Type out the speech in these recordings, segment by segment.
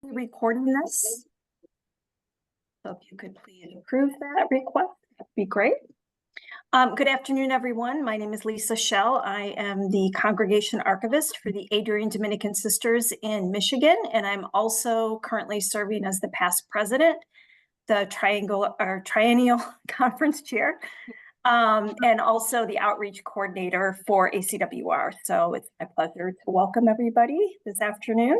Recording this. So if you could please approve that request, that'd be great. Good afternoon, everyone. My name is Lisa Schell. I am the congregation archivist for the Adrian Dominican Sisters in Michigan, and I'm also currently serving as the past president, the triennial conference chair, and also the outreach coordinator for ACWR. So it's my pleasure to welcome everybody this afternoon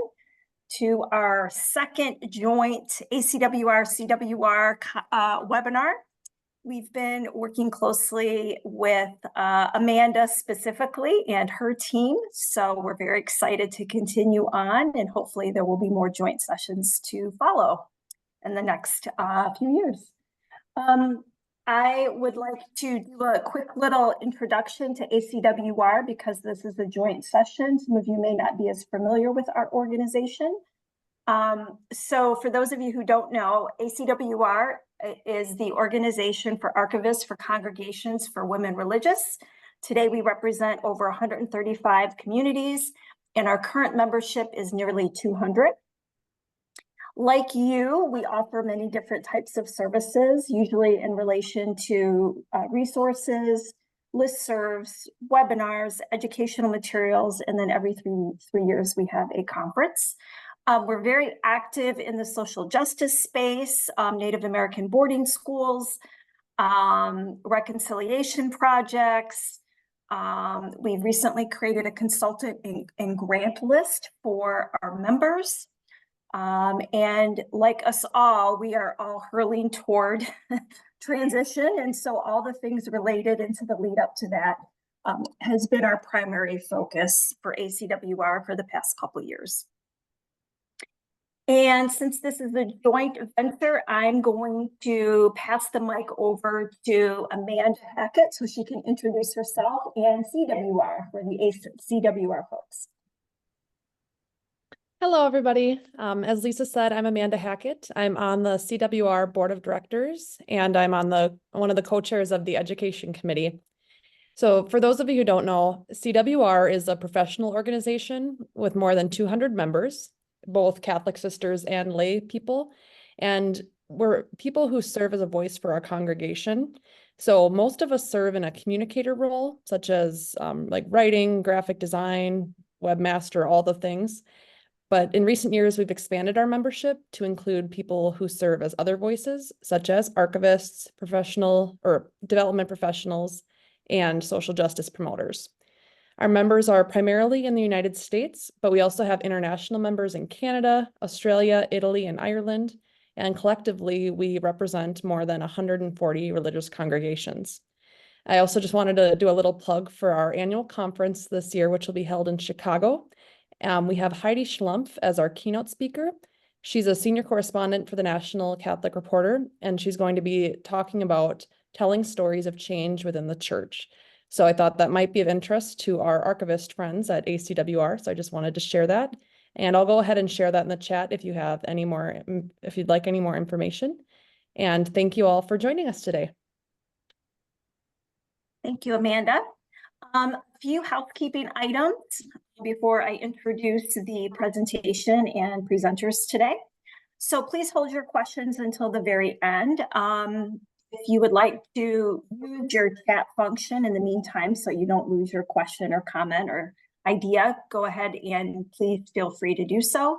to our second joint ACWR-CWR webinar. We've been working closely with Amanda specifically and her team, so we're very excited to continue on, and hopefully there will be more joint sessions to follow in the next few years. I would like to do a quick little introduction to ACWR because this is a joint session. Some of you may not be as familiar with our organization. So for those of you who don't know, ACWR is the organization for archivists for congregations for women religious. Today we represent over 135 communities, and our current membership is nearly 200. Like you, we offer many different types of services, usually in relation to resources, listservs, webinars, educational materials, and then every three years we have a conference. We're very active in the social justice space, Native American boarding schools, reconciliation projects. We've recently created a consultant and grant list for our members. And like us all, we are all hurling toward transition. And so all the things related into the lead up to that has been our primary focus for ACWR for the past couple of years. And since this is a joint venture, I'm going to pass the mic over to Amanda Hackett so she can introduce herself and CWR for the CWR folks. Hello, everybody. As Lisa said, I'm Amanda Hackett. I'm on the CWR Board of Directors, and I'm on one of the co-chairs of the Education Committee. So for those of you who don't know, CWR is a professional organization with more than 200 members, both Catholic sisters and lay people. And we're people who serve as a voice for our congregation. So most of us serve in a communicator role, such as like writing, graphic design, webmaster, all the things. But in recent years, we've expanded our membership to include people who serve as other voices, such as archivists, professional or development professionals, and social justice promoters. Our members are primarily in the United States, but we also have international members in Canada, Australia, Italy, and Ireland. And collectively, we represent more than 140 religious congregations. I also just wanted to do a little plug for our annual conference this year, which will be held in Chicago. We have Heidi Schlumpf as our keynote speaker. She's a senior correspondent for the National Catholic Reporter, and she's going to be talking about telling stories of change within the church. So I thought that might be of interest to our archivist friends at ACWR. So I just wanted to share that. And I'll go ahead and share that in the chat if you have any more, if you'd like any more information. And thank you all for joining us today. Thank you, Amanda. A few housekeeping items before I introduce the presentation and presenters today. So please hold your questions until the very end. If you would like to use your chat function in the meantime, so you don't lose your question or comment or idea, go ahead and please feel free to do so.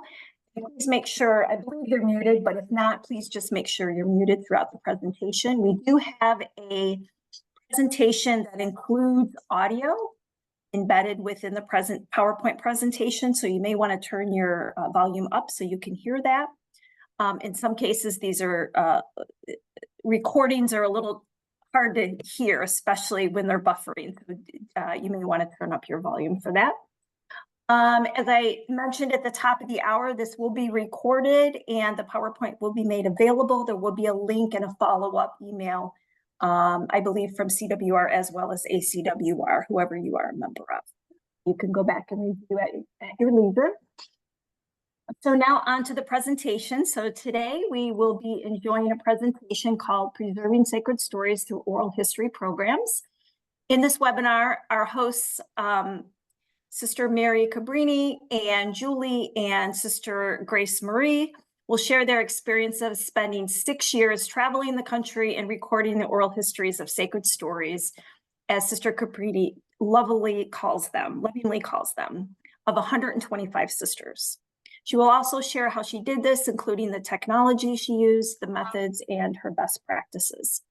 Please make sure, I believe you're muted, but if not, please just make sure you're muted throughout the presentation. We do have a presentation that includes audio embedded within the present PowerPoint presentation, so you may want to turn your volume up so you can hear that. In some cases, these are recordings are a little hard to hear, especially when they're buffering. So, you may want to turn up your volume for that. As I mentioned at the top of the hour, this will be recorded and the PowerPoint will be made available. There will be a link and a follow-up email, I believe from CWR as well as ACWR, whoever you are a member of. You can go back and review it at your leisure. So now on to the presentation. So today we will be enjoying a presentation called Preserving Sacred Stories Through Oral History Programs. In this webinar, our hosts Sister Mary Cabrini and Julie and Sister Grace Marie will share their experience of spending 6 years traveling the country and recording the oral histories of sacred stories, as Sister Cabrini lovingly calls them, of 125 sisters. She will also share how she did this, including the technology she used, the methods, and her best practices.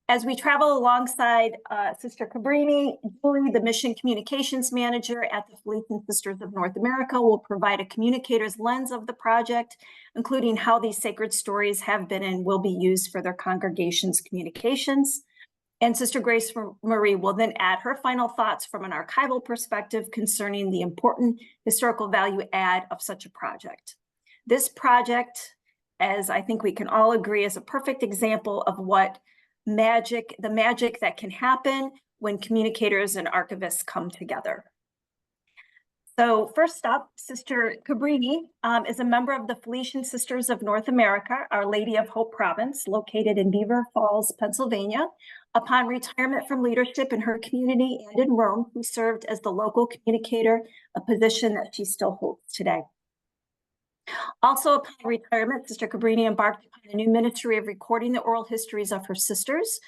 As we travel alongside Sister Cabrini, Julie, the Mission Communications Manager at the Felician Sisters of North America, will provide a communicator's lens of the project, including how these sacred stories have been and will be used for their congregation's communications. And Sister Grace Marie will then add her final thoughts from an archival perspective concerning the important historical value add of such a project. This project, as I think we can all agree, is a perfect example of what the magic that can happen when communicators and archivists come together. So first up, Sister Cabrini is a member of the Felician Sisters of North America, Our Lady of Hope Province, located in Beaver Falls, Pennsylvania. Upon retirement from leadership in her community and in Rome, she served as the local communicator, a position that she still holds today. Also, upon retirement, Sister Cabrini embarked upon a new ministry of recording the oral histories of her sisters.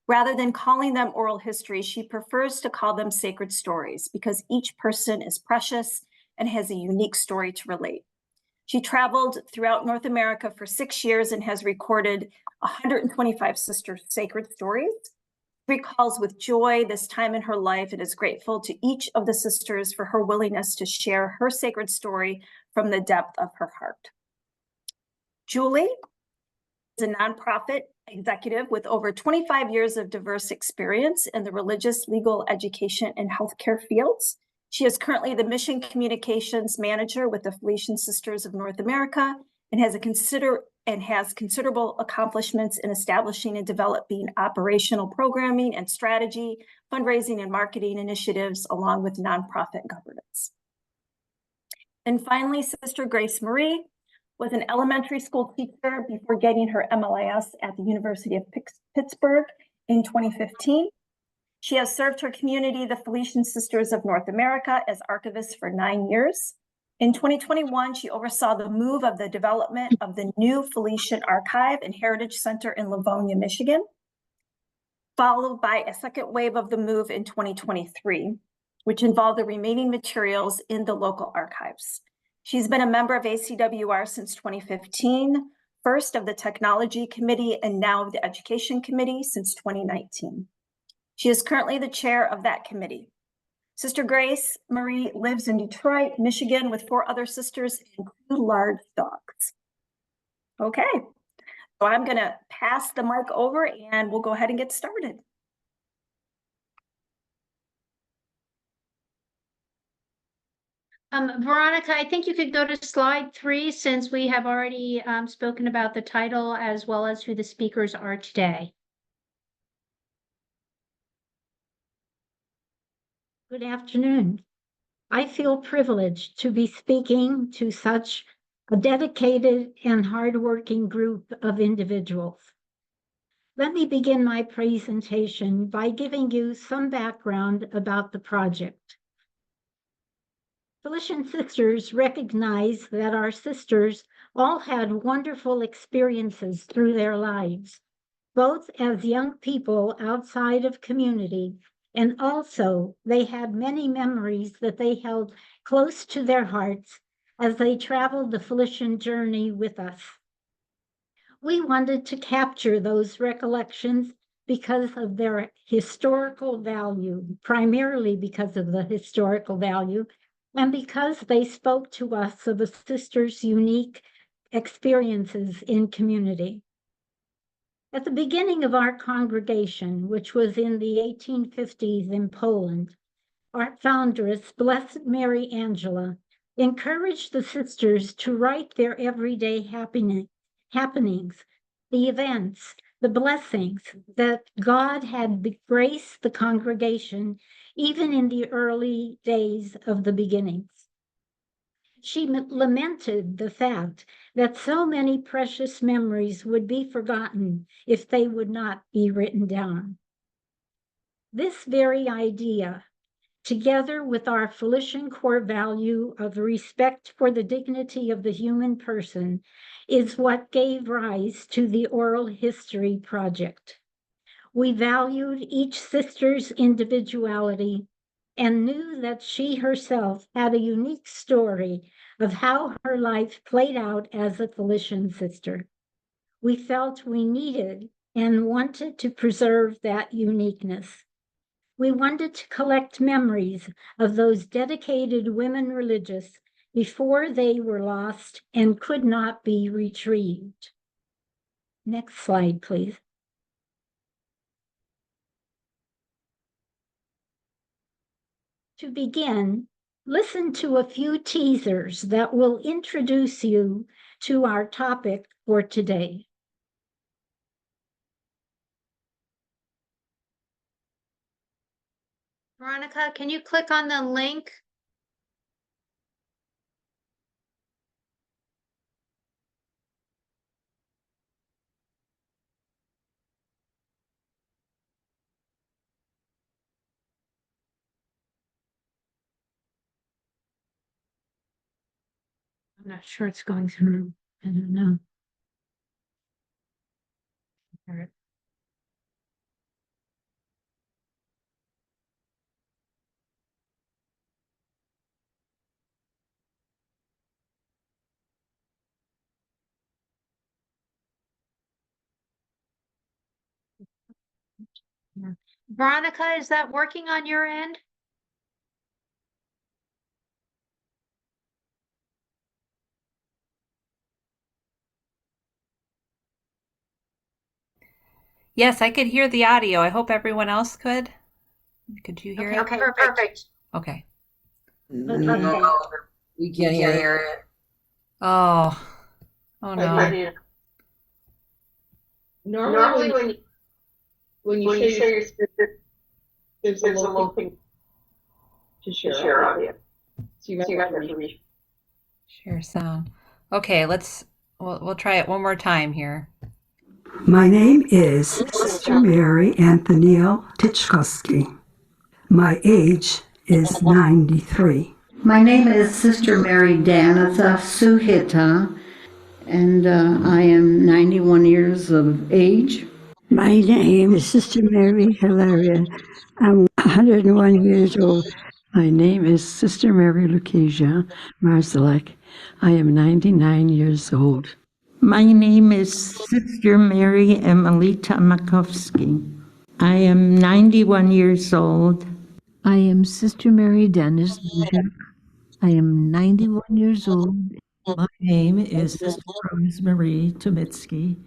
Rather than calling them oral histories, she prefers to call them sacred stories because each person is precious and has a unique story to relate. She traveled throughout North America for 6 years and has recorded 125 sisters' sacred stories. She recalls with joy this time in her life and is grateful to each of the sisters for her willingness to share her sacred story from the depth of her heart. Julie is a nonprofit executive with over 25 years of diverse experience in the religious, legal, education, and healthcare fields. She is currently the Mission Communications Manager with the Felician Sisters of North America and has considerable accomplishments in establishing and developing operational programming and strategy, fundraising and marketing initiatives, along with nonprofit governance. And finally, Sister Grace Marie was an elementary school teacher before getting her MLIS at the University of Pittsburgh in 2015. She has served her community, the Felician Sisters of North America, as archivist for 9 years. In 2021, she oversaw the move of the development of the new Felician Archive and Heritage Center in Livonia, Michigan, followed by a second wave of the move in 2023, which involved the remaining materials in the local archives. She's been a member of ACWR since 2015, first of the Technology Committee and now of the Education Committee since 2019. She is currently the chair of that committee. Sister Grace Marie lives in Detroit, Michigan with 4 other sisters and 2 large dogs. Okay, so I'm gonna pass the mic over and we'll go ahead and get started. Veronica, I think you could go to slide 3 since we have already spoken about the title as well as who the speakers are today. Good afternoon. I feel privileged to be speaking to such a dedicated and hardworking group of individuals. Let me begin my presentation by giving you some background about the project. Felician Sisters recognize that our sisters all had wonderful experiences through their lives, both as young people outside of community, and also they had many memories that they held close to their hearts as they traveled the Felician journey with us. We wanted to capture those recollections because of their historical value, primarily because of the historical value, and because they spoke to us of a sister's unique experiences in community. At the beginning of our congregation, which was in the 1850s in Poland, our foundress, Blessed Mary Angela, encouraged the sisters to write their everyday happenings, the events, the blessings that God had graced the congregation even in the early days of the beginnings. She lamented the fact that so many precious memories would be forgotten if they would not be written down. This very idea together with our Felician core value of respect for the dignity of the human person, is what gave rise to the Oral History Project. We valued each sister's individuality and knew that she herself had a unique story of how her life played out as a Felician sister. We felt we needed and wanted to preserve that uniqueness. We wanted to collect memories of those dedicated women religious before they were lost and could not be retrieved. Next slide, please. To begin, listen to a few teasers that will introduce you to our topic for today. Veronica, can you click on the link? I'm not sure it's going through. I don't know. All right. Veronica, is that working on your end? Yes, I could hear the audio. I hope everyone else could. Could you hear it? Okay, perfect. Okay. No, we can't hear it. Oh, oh no. Normally, when you share your screen, there's a little thing to share audio. So you might have to Share sound. Okay, we'll try it one more time here. My name is Sister Mary Anthoniel Tichkowski. My age is 93. My name is Sister Mary Danatha Suhita, and I am 91 years of age. My name is Sister Mary Hilaria. I'm 101 years old. My name is Sister Mary Lucasia Marzalek. I am 99 years old. My name is Sister Mary Emily Tamakovsky. I am 91 years old. I am Sister Mary Dennis. I am 91 years old. My name is Sister Rosemary Tomitsky.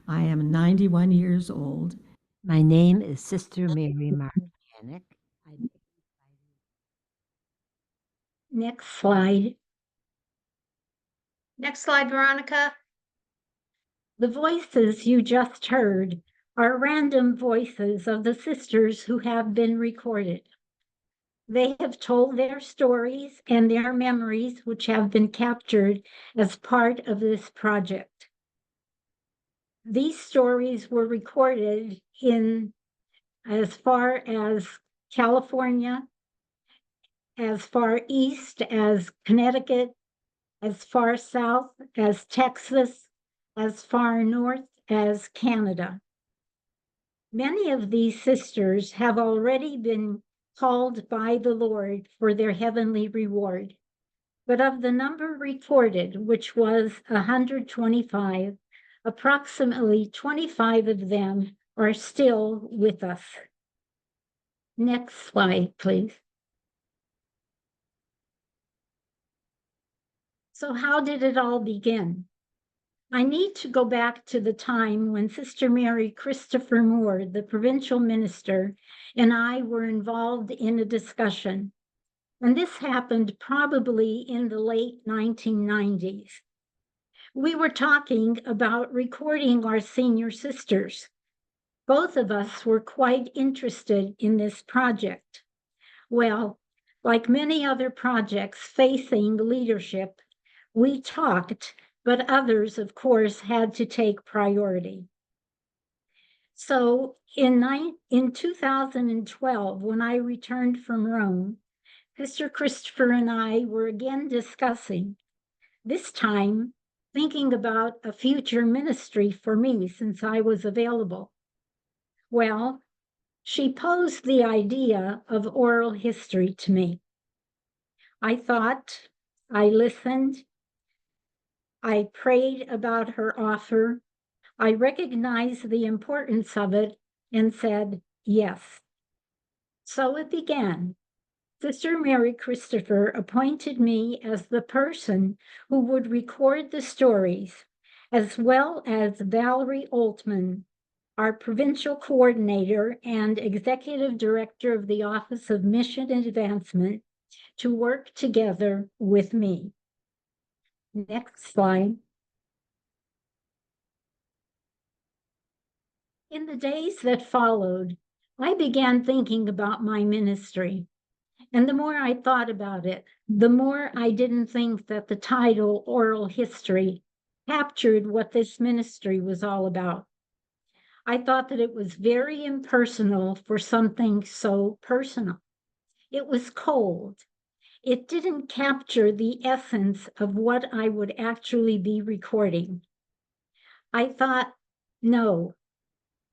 I am 91 years old. My name is Sister Mary Markianik. Next slide. Next slide, Veronica. The voices you just heard are random voices of the sisters who have been recorded. They have told their stories and their memories, which have been captured as part of this project. These stories were recorded in as far as California, as far east as Connecticut, as far south as Texas, as far north as Canada. Many of these sisters have already been called by the Lord for their heavenly reward. But of the number recorded, which was 125, approximately 25 of them are still with us. Next slide, please. So how did it all begin? I need to go back to the time when Sister Mary Christopher Moore, the provincial minister, and I were involved in a discussion. And this happened probably in the late 1990s. We were talking about recording our senior sisters. Both of us were quite interested in this project. Well, like many other projects facing leadership, we talked, but others, of course, had to take priority. So in 2012, when I returned from Rome, Sister Christopher and I were again discussing, this time thinking about a future ministry for me since I was available. Well, she posed the idea of oral history to me. I thought, I listened, I prayed about her offer, I recognized the importance of it and said yes. So it began. Sister Mary Christopher appointed me as the person who would record the stories, as well as Valerie Altman, our provincial coordinator and executive director of the Office of Mission Advancement, to work together with me. Next slide. In the days that followed, I began thinking about my ministry. And the more I thought about it, the more I didn't think that the title Oral History captured what this ministry was all about. I thought that it was very impersonal for something so personal. It was cold. It didn't capture the essence of what I would actually be recording. I thought, no,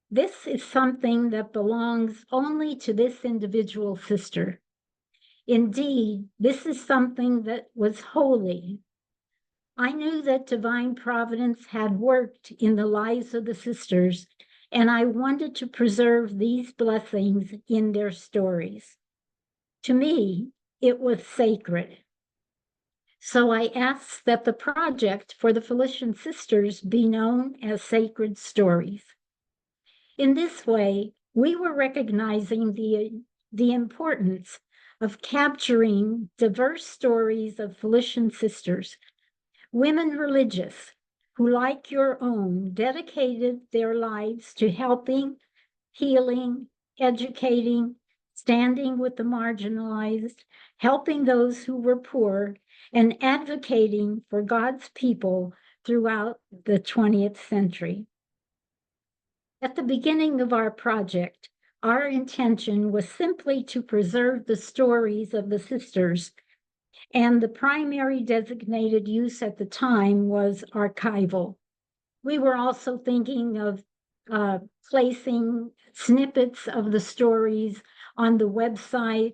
this is something that belongs only to this individual sister. Indeed, this is something that was holy. I knew that divine providence had worked in the lives of the sisters, and I wanted to preserve these blessings in their stories. To me, it was sacred. So I asked that the project for the Felician sisters be known as Sacred Stories. In this way, we were recognizing the importance of capturing diverse stories of Felician sisters, women religious who, like your own, dedicated their lives to helping, healing, educating, standing with the marginalized, helping those who were poor, and advocating for God's people throughout the 20th century. At the beginning of our project, our intention was simply to preserve the stories of the sisters, and the primary designated use at the time was archival. We were also thinking of placing snippets of the stories on the websites,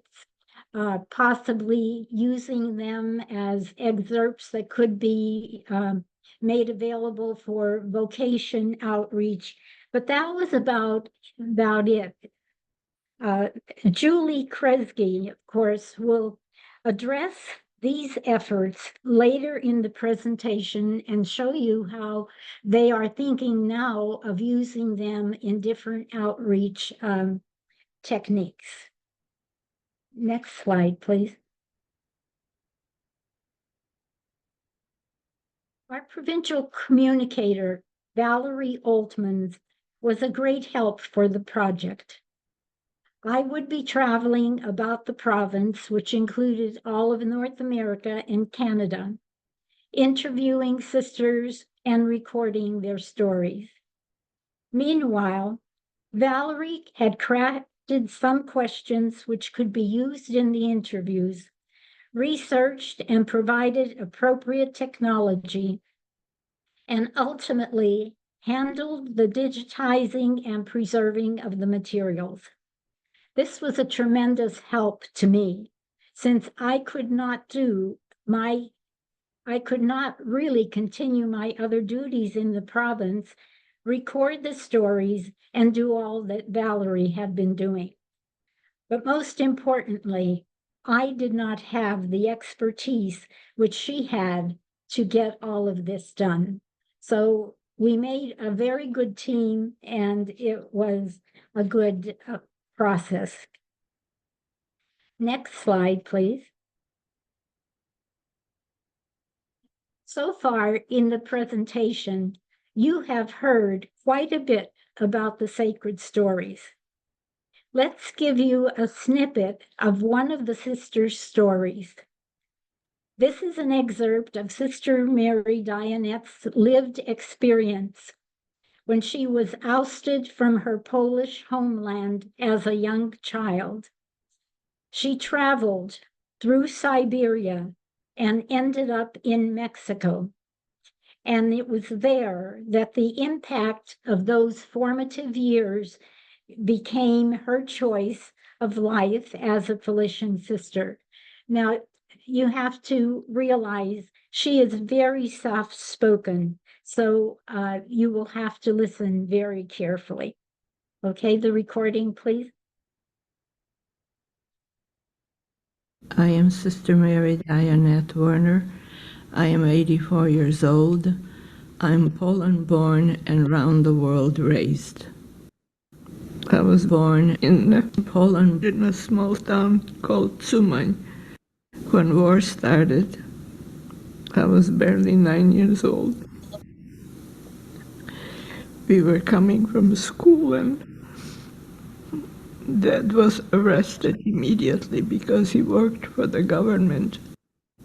possibly using them as excerpts that could be made available for vocation outreach, but that was about it. Julie Kresge, of course, will address these efforts later in the presentation and show you how they are thinking now of using them in different outreach techniques. Next slide, please. Our provincial communicator, Valerie Altman, was a great help for the project. I would be traveling about the province, which included all of North America and Canada, interviewing sisters and recording their stories. Meanwhile, Valerie had crafted some questions which could be used in the interviews, researched and provided appropriate technology, and ultimately handled the digitizing and preserving of the materials. This was a tremendous help to me, since I could not really continue my other duties in the province, record the stories, and do all that Valerie had been doing. But most importantly, I did not have the expertise which she had to get all of this done. So we made a very good team, and it was a good process. Next slide, please. So far in the presentation, you have heard quite a bit about the sacred stories. Let's give you a snippet of one of the sisters' stories. This is an excerpt of Sister Mary Dianette's lived experience when she was ousted from her Polish homeland as a young child. She traveled through Siberia and ended up in Mexico. And it was there that the impact of those formative years became her choice of life as a Felician sister. Now, you have to realize she is very soft-spoken, so you will have to listen very carefully. Okay, the recording, please. I am Sister Mary Dianette Werner. I am 84 years old. I'm Poland born and round the world raised. I was born in Poland in a small town called Cumań. When war started, I was barely 9 years old. We were coming from school and Dad was arrested immediately because he worked for the government.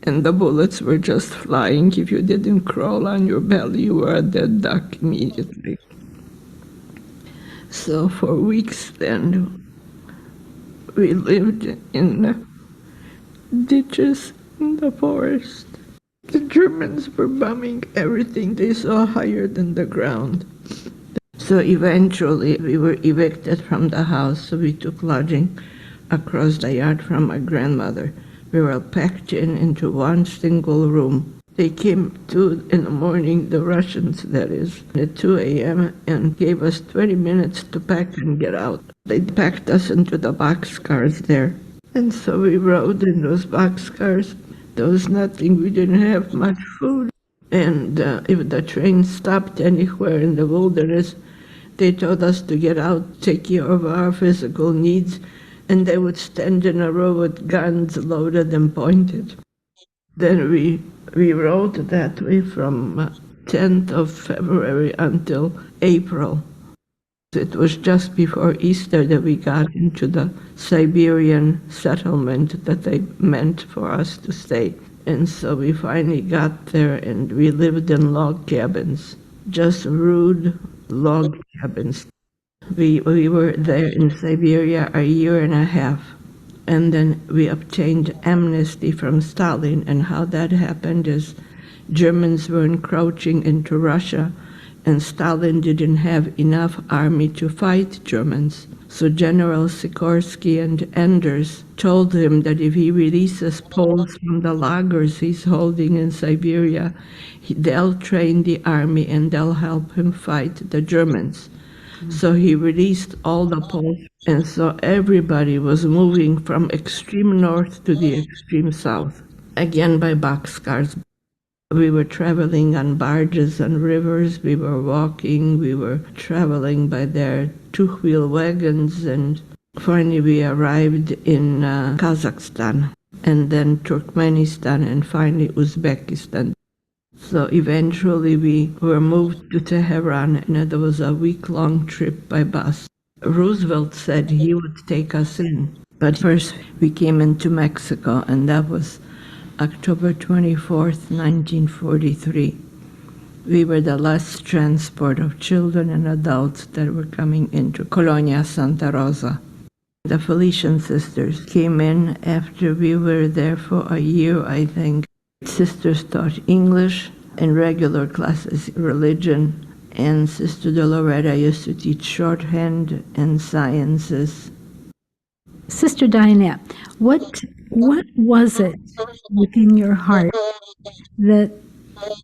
And the bullets were just flying. If you didn't crawl on your belly, you were a dead duck immediately. So for weeks then, we lived in ditches in the forest. The Germans were bombing everything they saw higher than the ground. So eventually we were evicted from the house, so we took lodging across the yard from my grandmother. We were packed into one single room. They came in the morning, the Russians that is, at 2 a.m. and gave us 20 minutes to pack and get out. They packed us into the boxcars there. And so we rode in those boxcars. There was nothing, we didn't have much food. And if the train stopped anywhere in the wilderness, they told us to get out, take care of our physical needs, and they would stand in a row with guns loaded and pointed. Then we rode that way from 10th of February until April. It was just before Easter that we got into the Siberian settlement that they meant for us to stay. And so we finally got there and we lived in log cabins, just rude log cabins. We were there in Siberia a year and a half, and then we obtained amnesty from Stalin, and how that happened is Germans were encroaching into Russia, and Stalin didn't have enough army to fight Germans. So General Sikorsky and Enders told him that if he releases Poles from the lagers he's holding in Siberia, they'll train the army and they'll help him fight the Germans. So he released all the Poles, and so everybody was moving from extreme north to the extreme south, again by boxcars. We were traveling on barges and rivers, we were walking, we were traveling by their two-wheel wagons, and finally we arrived in Kazakhstan, and then Turkmenistan, and finally Uzbekistan. So eventually we were moved to Tehran, and there was a week-long trip by bus. Roosevelt said he would take us in, but first we came into Mexico, and that was October 24th, 1943. We were the last transport of children and adults that were coming into Colonia Santa Rosa. The Felician sisters came in after we were there for a year, I think. Sisters taught English and regular classes, religion, and Sister Doloretta used to teach shorthand and sciences. Sister Dianette, what was it within your heart that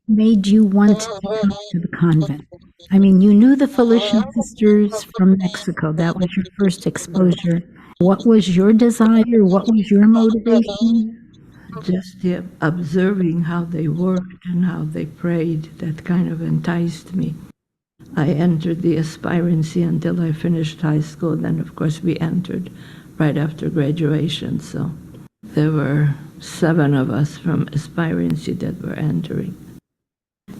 made you want to come to the convent? I mean, you knew the Felician sisters from Mexico. That was your first exposure. What was your desire? What was your motivation? Just observing how they worked and how they prayed, that kind of enticed me. I entered the aspirancy until I finished high school. Then, of course, we entered right after graduation. So there were 7 of us from aspirancy that were entering.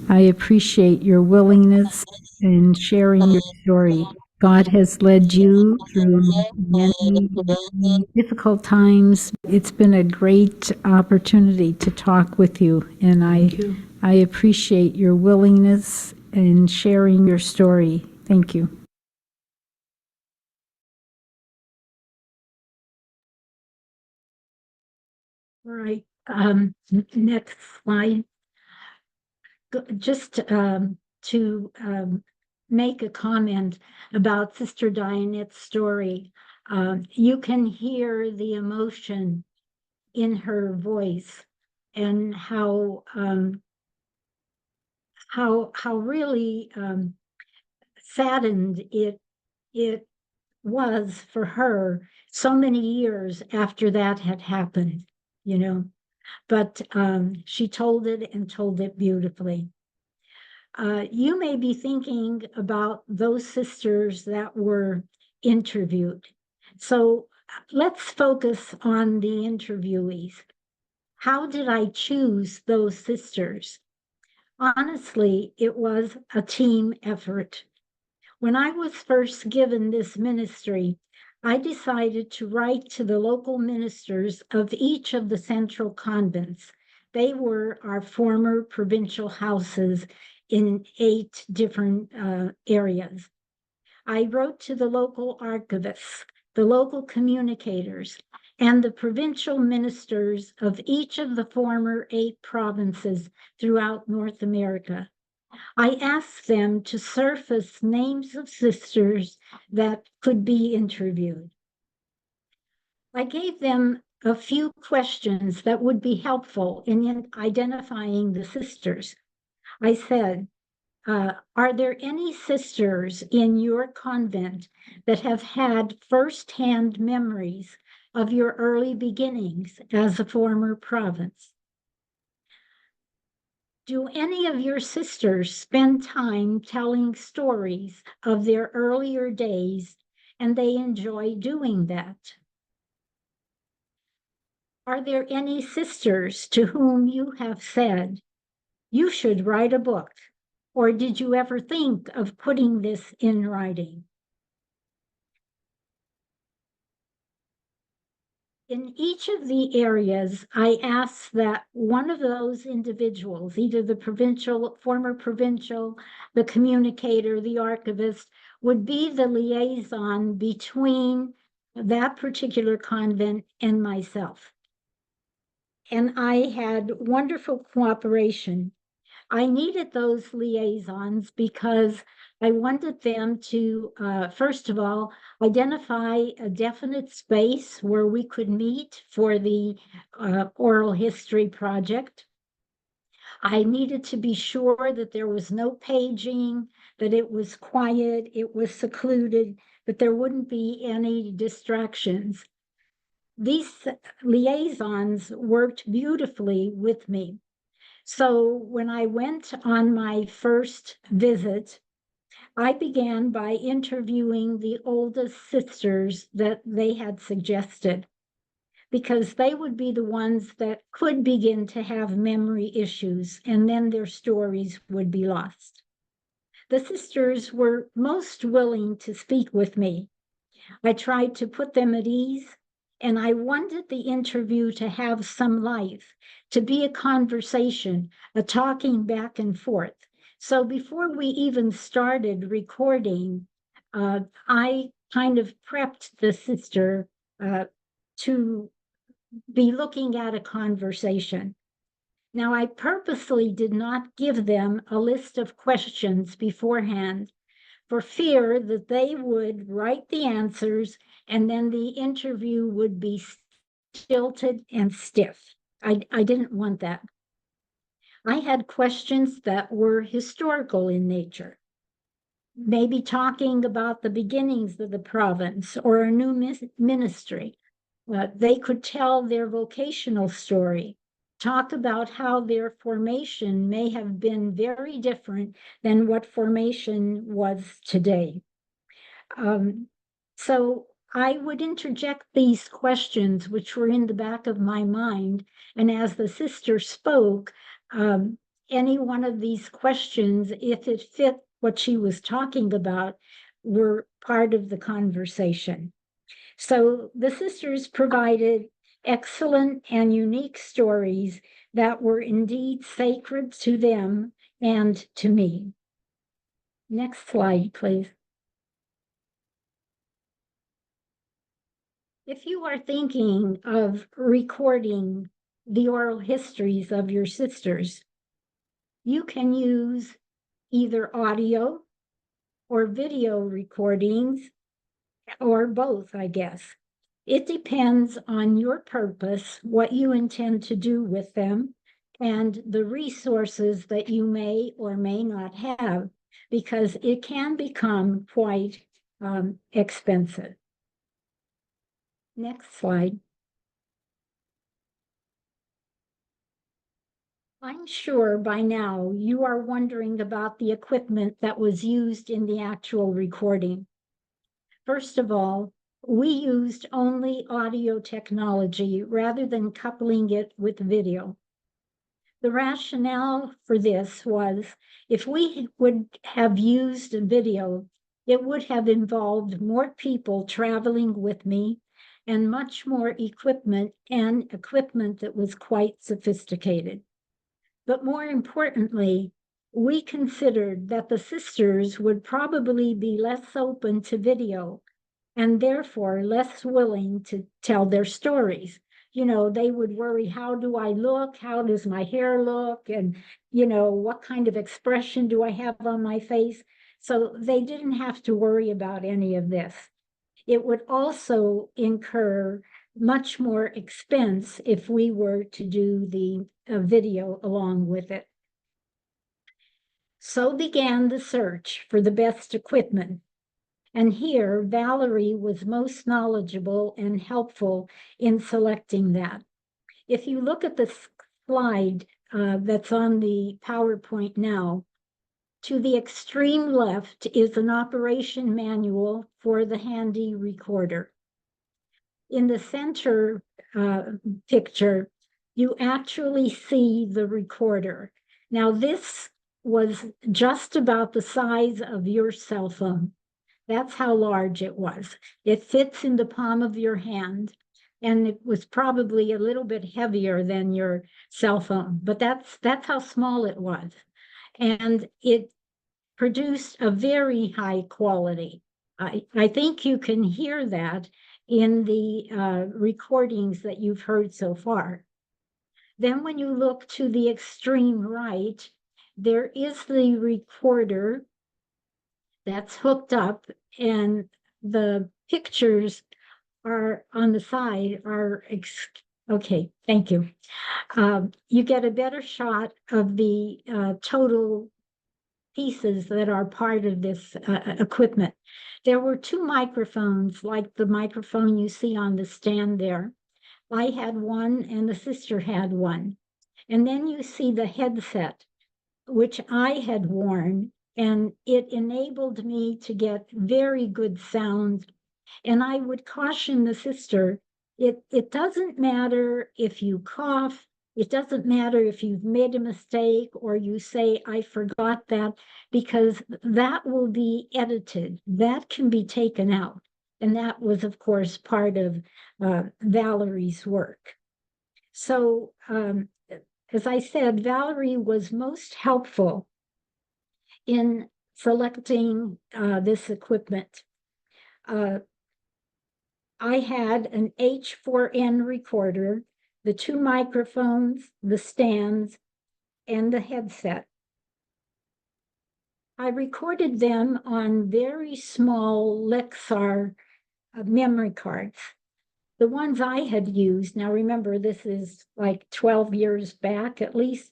I appreciate your willingness in sharing your story. God has led you through many difficult times. It's been a great opportunity to talk with you, and I appreciate your willingness in sharing your story. Thank you. All right, next slide. Just to make a comment about Sister Dianette's story. You can hear the emotion in her voice and how really saddened it was for her so many years after that had happened, you know. But she told it and told it beautifully. You may be thinking about those sisters that were interviewed. So let's focus on the interviewees. How did I choose those sisters? Honestly, it was a team effort. When I was first given this ministry, I decided to write to the local ministers of each of the central convents. They were our former provincial houses in 8 different areas. I wrote to the local archivists, the local communicators, and the provincial ministers of each of the former 8 provinces throughout North America. I asked them to surface names of sisters that could be interviewed. I gave them a few questions that would be helpful in identifying the sisters. I said, are there any sisters in your convent that have had firsthand memories of your early beginnings as a former province? Do any of your sisters spend time telling stories of their earlier days, and they enjoy doing that? Are there any sisters to whom you have said, you should write a book, or did you ever think of putting this in writing? In each of the areas, I asked that one of those individuals, either the former provincial, the communicator, the archivist, would be the liaison between that particular convent and myself. And I had wonderful cooperation. I needed those liaisons because I wanted them to, first of all, identify a definite space where we could meet for the oral history project. I needed to be sure that there was no paging, that it was quiet, it was secluded, that there wouldn't be any distractions. These liaisons worked beautifully with me. So when I went on my first visit, I began by interviewing the oldest sisters that they had suggested, because they would be the ones that could begin to have memory issues, and then their stories would be lost. The sisters were most willing to speak with me. I tried to put them at ease, and I wanted the interview to have some life, to be a conversation, a talking back and forth. So before we even started recording, I kind of prepped the sister to be looking at a conversation. Now, I purposely did not give them a list of questions beforehand, for fear that they would write the answers and then the interview would be stilted and stiff. I didn't want that. I had questions that were historical in nature, maybe talking about the beginnings of the province or a new ministry. They could tell their vocational story, talk about how their formation may have been very different than what formation was today. So I would interject these questions, which were in the back of my mind, and as the sister spoke, any one of these questions, if it fit what she was talking about, were part of the conversation. So the sisters provided excellent and unique stories that were indeed sacred to them and to me. Next slide, please. If you are thinking of recording the oral histories of your sisters, you can use either audio or video recordings, or both, I guess. It depends on your purpose, what you intend to do with them, and the resources that you may or may not have, because it can become quite expensive. Next slide. I'm sure by now you are wondering about the equipment that was used in the actual recording. First of all, we used only audio technology rather than coupling it with video. The rationale for this was if we would have used video, it would have involved more people traveling with me and much more equipment, and equipment that was quite sophisticated. But more importantly, we considered that the sisters would probably be less open to video and therefore less willing to tell their stories. You know, they would worry, how do I look? How does my hair look? And, you know, what kind of expression do I have on my face? So they didn't have to worry about any of this. It would also incur much more expense if we were to do the video along with it. So began the search for the best equipment. And here, Valerie was most knowledgeable and helpful in selecting that. If you look at the slide that's on the PowerPoint now, to the extreme left is an operation manual for the handy recorder. In the center picture, you actually see the recorder. Now, this was just about the size of your cell phone. That's how large it was. It fits in the palm of your hand, and it was probably a little bit heavier than your cell phone, but that's how small it was. And it produced a very high quality. I think you can hear that in the recordings that you've heard so far. Then when you look to the extreme right, there is the recorder that's hooked up, and the pictures are on the side are, okay, thank you. You get a better shot of the total pieces that are part of this equipment. There were two microphones, like the microphone you see on the stand there. I had one and the sister had one. And then you see the headset, which I had worn, and it enabled me to get very good sound. And I would caution the sister, it doesn't matter if you cough, it doesn't matter if you've made a mistake or you say, I forgot that, because that will be edited. That can be taken out. And that was, of course, part of Valerie's work. So, as I said, Valerie was most helpful in selecting this equipment. I had an H4n recorder, the two microphones, the stands, and the headset. I recorded them on very small Lexar memory cards. The ones I had used, now remember this is like 12 years back at least,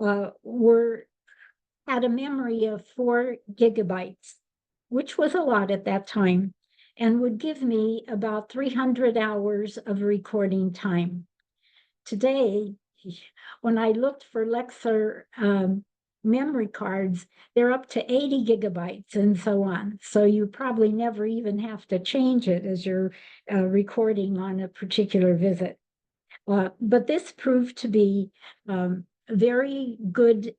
had a memory of 4 gigabytes, which was a lot at that time, and would give me about 300 hours of recording time. Today, when I looked for Lexar memory cards, they're up to 80 gigabytes and so on. So you probably never even have to change it as you're recording on a particular visit. But this proved to be very good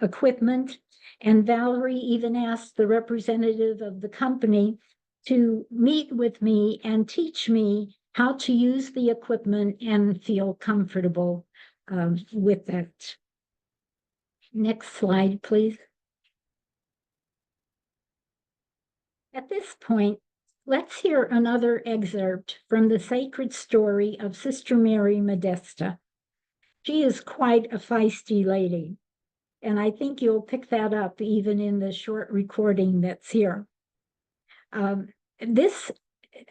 equipment. And Valerie even asked the representative of the company to meet with me and teach me how to use the equipment and feel comfortable with that. Next slide, please. At this point, let's hear another excerpt from the sacred story of Sister Mary Modesta. She is quite a feisty lady, and I think you'll pick that up even in the short recording that's here.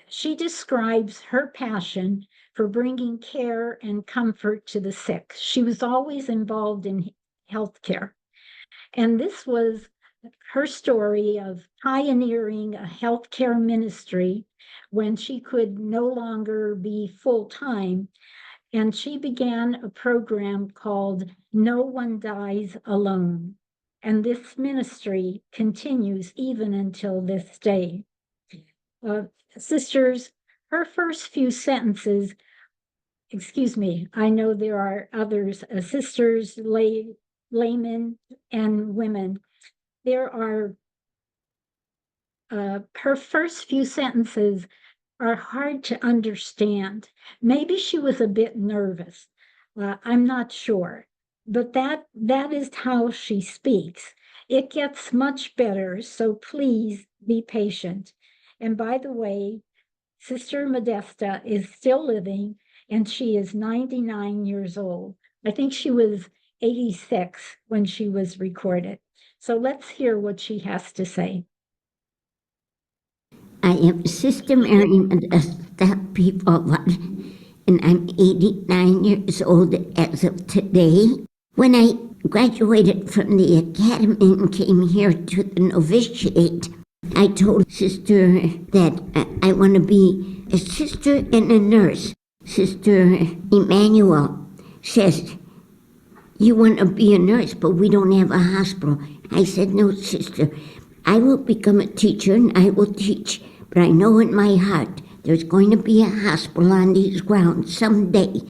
She describes her passion for bringing care and comfort to the sick. She was always involved in healthcare. And this was her story of pioneering a healthcare ministry when she could no longer be full-time. And she began a program called No One Dies Alone. And this ministry continues even until this day. Sisters, her first few sentences, I know there are others, sisters, laymen, and women. There are, her first few sentences are hard to understand. Maybe she was a bit nervous. I'm not sure, but that is how she speaks. It gets much better, so please be patient. And by the way, Sister Modesta is still living, and she is 99 years old. I think she was 86 when she was recorded. So let's hear what she has to say. I am Sister Mary Modesta People, and I'm 89 years old as of today. When I graduated from the academy and came here to the novitiate, I told Sister that I want to be a sister and a nurse. Sister Emmanuel says, "You want to be a nurse, but we don't have a hospital." I said, "No, Sister, I will become a teacher and I will teach, but I know in my heart there's going to be a hospital on these grounds someday."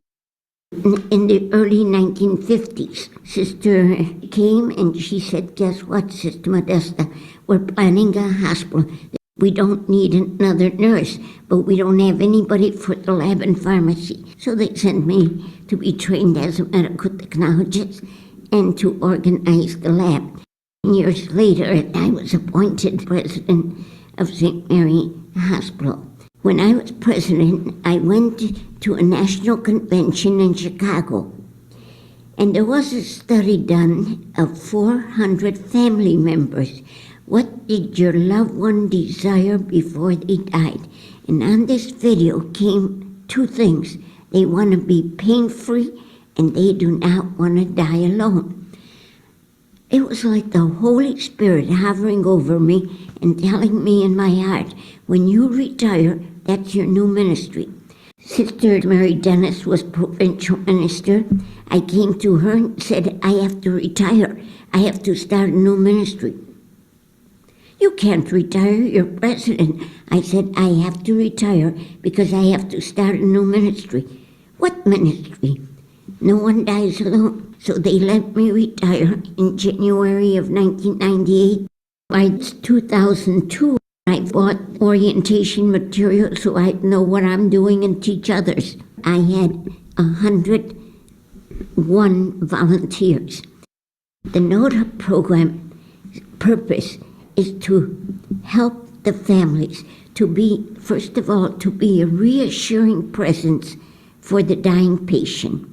In the early 1950s, Sister came and she said, "Guess what, Sister Modesta? We're planning a hospital. We don't need another nurse, but we don't have anybody for the lab and pharmacy." So they sent me to be trained as a medical technologist and to organize the lab. Years later, I was appointed president of St. Mary Hospital. When I was president, I went to a national convention in Chicago, and there was a study done of 400 family members. What did your loved one desire before they died? And on this video came two things. They want to be pain-free, and they do not want to die alone. It was like the Holy Spirit hovering over me and telling me in my heart, when you retire, that's your new ministry. Sister Mary Dennis was provincial minister. I came to her and said, "I have to retire. I have to start a new ministry." "You can't retire, you're president." I said, "I have to retire because I have to start a new ministry." "What ministry?" "No One Dies Alone." So they let me retire in January of 1998. By 2002, I bought orientation material so I know what I'm doing and teach others. I had 101 volunteers. The NOTA program purpose is to help the families to be, first of all, to be a reassuring presence for the dying patient.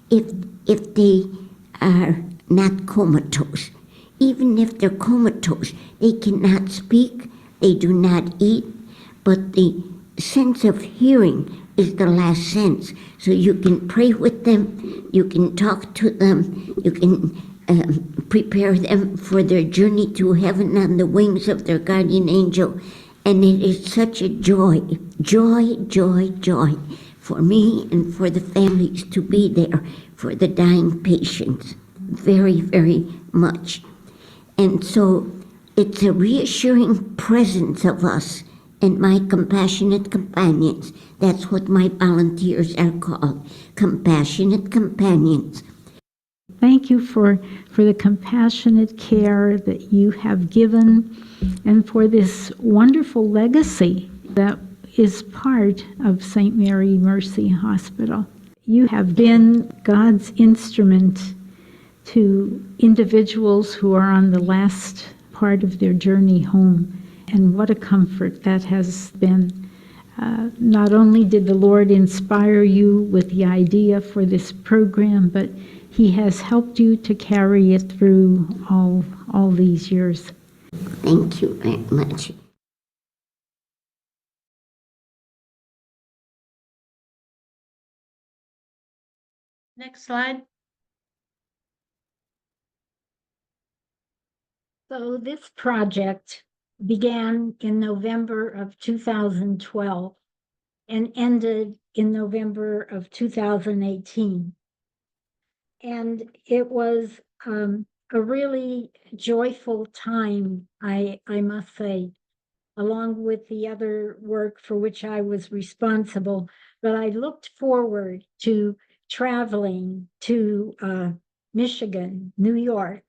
If they are not comatose, even if they're comatose, they cannot speak, they do not eat, but the sense of hearing is the last sense. So you can pray with them, you can talk to them, you can prepare them for their journey to heaven on the wings of their guardian angel. And it is such a joy, joy, joy, joy for me and for the families to be there for the dying patients. Very, very much. And so it's a reassuring presence of us and my compassionate companions. That's what my volunteers are called, compassionate companions. Thank you for the compassionate care that you have given and for this wonderful legacy that is part of St. Mary Mercy Hospital. You have been God's instrument to individuals who are on the last part of their journey home. And what a comfort that has been. Not only did the Lord inspire you with the idea for this program, but He has helped you to carry it through all these years. Thank you very much. Next slide. So this project began in November of 2012 and ended in November of 2018. And it was a really joyful time, I must say, along with the other work for which I was responsible. But I looked forward to traveling to Michigan, New York,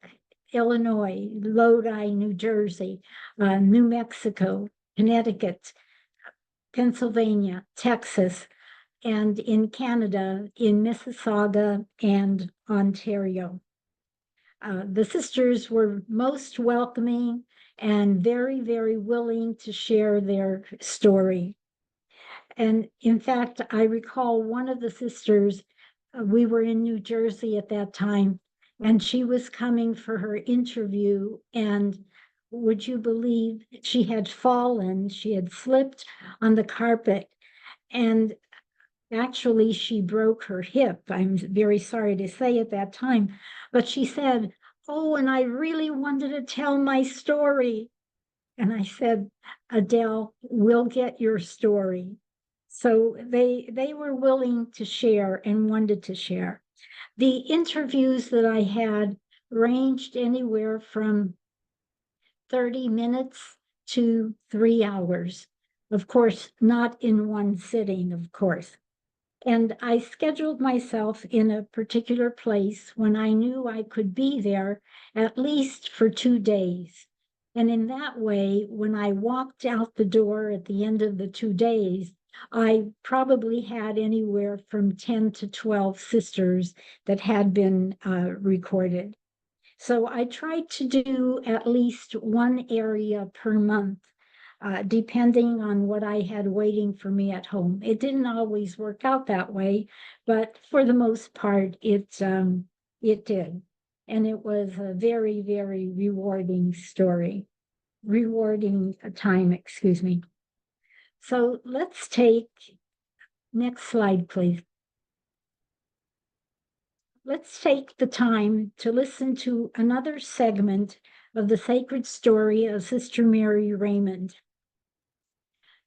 Illinois, Lodi, New Jersey, New Mexico, Connecticut, Pennsylvania, Texas, and in Canada, in Mississauga and Ontario. The sisters were most welcoming and very, very willing to share their story. And in fact, I recall one of the sisters, we were in New Jersey at that time, and she was coming for her interview, and would you believe she had fallen, she had slipped on the carpet, and actually she broke her hip. I'm very sorry to say at that time, but she said, "Oh, and I really wanted to tell my story." And I said, "Adele, we'll get your story." So they were willing to share and wanted to share. The interviews that I had ranged anywhere from 30 minutes to 3 hours. Of course, not in one sitting, of course. And I scheduled myself in a particular place when I knew I could be there at least for 2 days. And in that way, when I walked out the door at the end of the 2 days, I probably had anywhere from 10 to 12 sisters that had been recorded. So I tried to do at least one area per month, depending on what I had waiting for me at home. It didn't always work out that way, but for the most part, it did. And it was a very, very rewarding time, excuse me. So let's take, next slide, please. Let's take the time to listen to another segment of the sacred story of Sister Mary Raymond.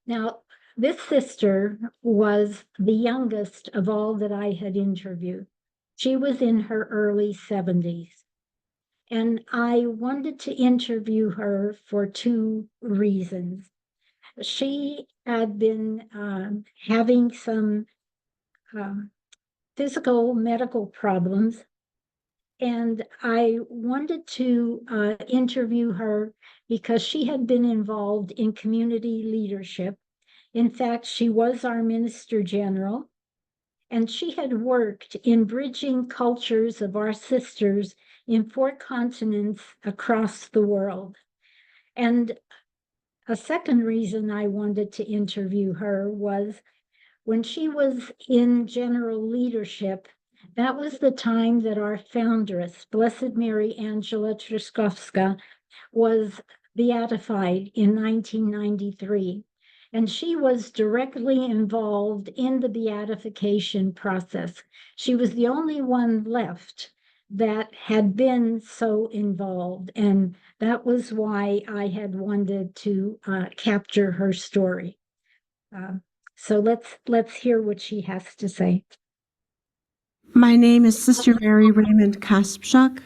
Now, this sister was the youngest of all that I had interviewed. She was in her early 70s. And I wanted to interview her for 2 reasons. She had been having some physical medical problems, and I wanted to interview her because she had been involved in community leadership. In fact, she was our Minister General, and she had worked in bridging cultures of our sisters in 4 continents across the world. And a second reason I wanted to interview her was when she was in general leadership, that was the time that our foundress, Blessed Mary Angela Trzaskowska, was beatified in 1993. And she was directly involved in the beatification process. She was the only one left that had been so involved. And that was why I had wanted to capture her story. So let's hear what she has to say. My name is Sister Mary Raymond Kaspchuk.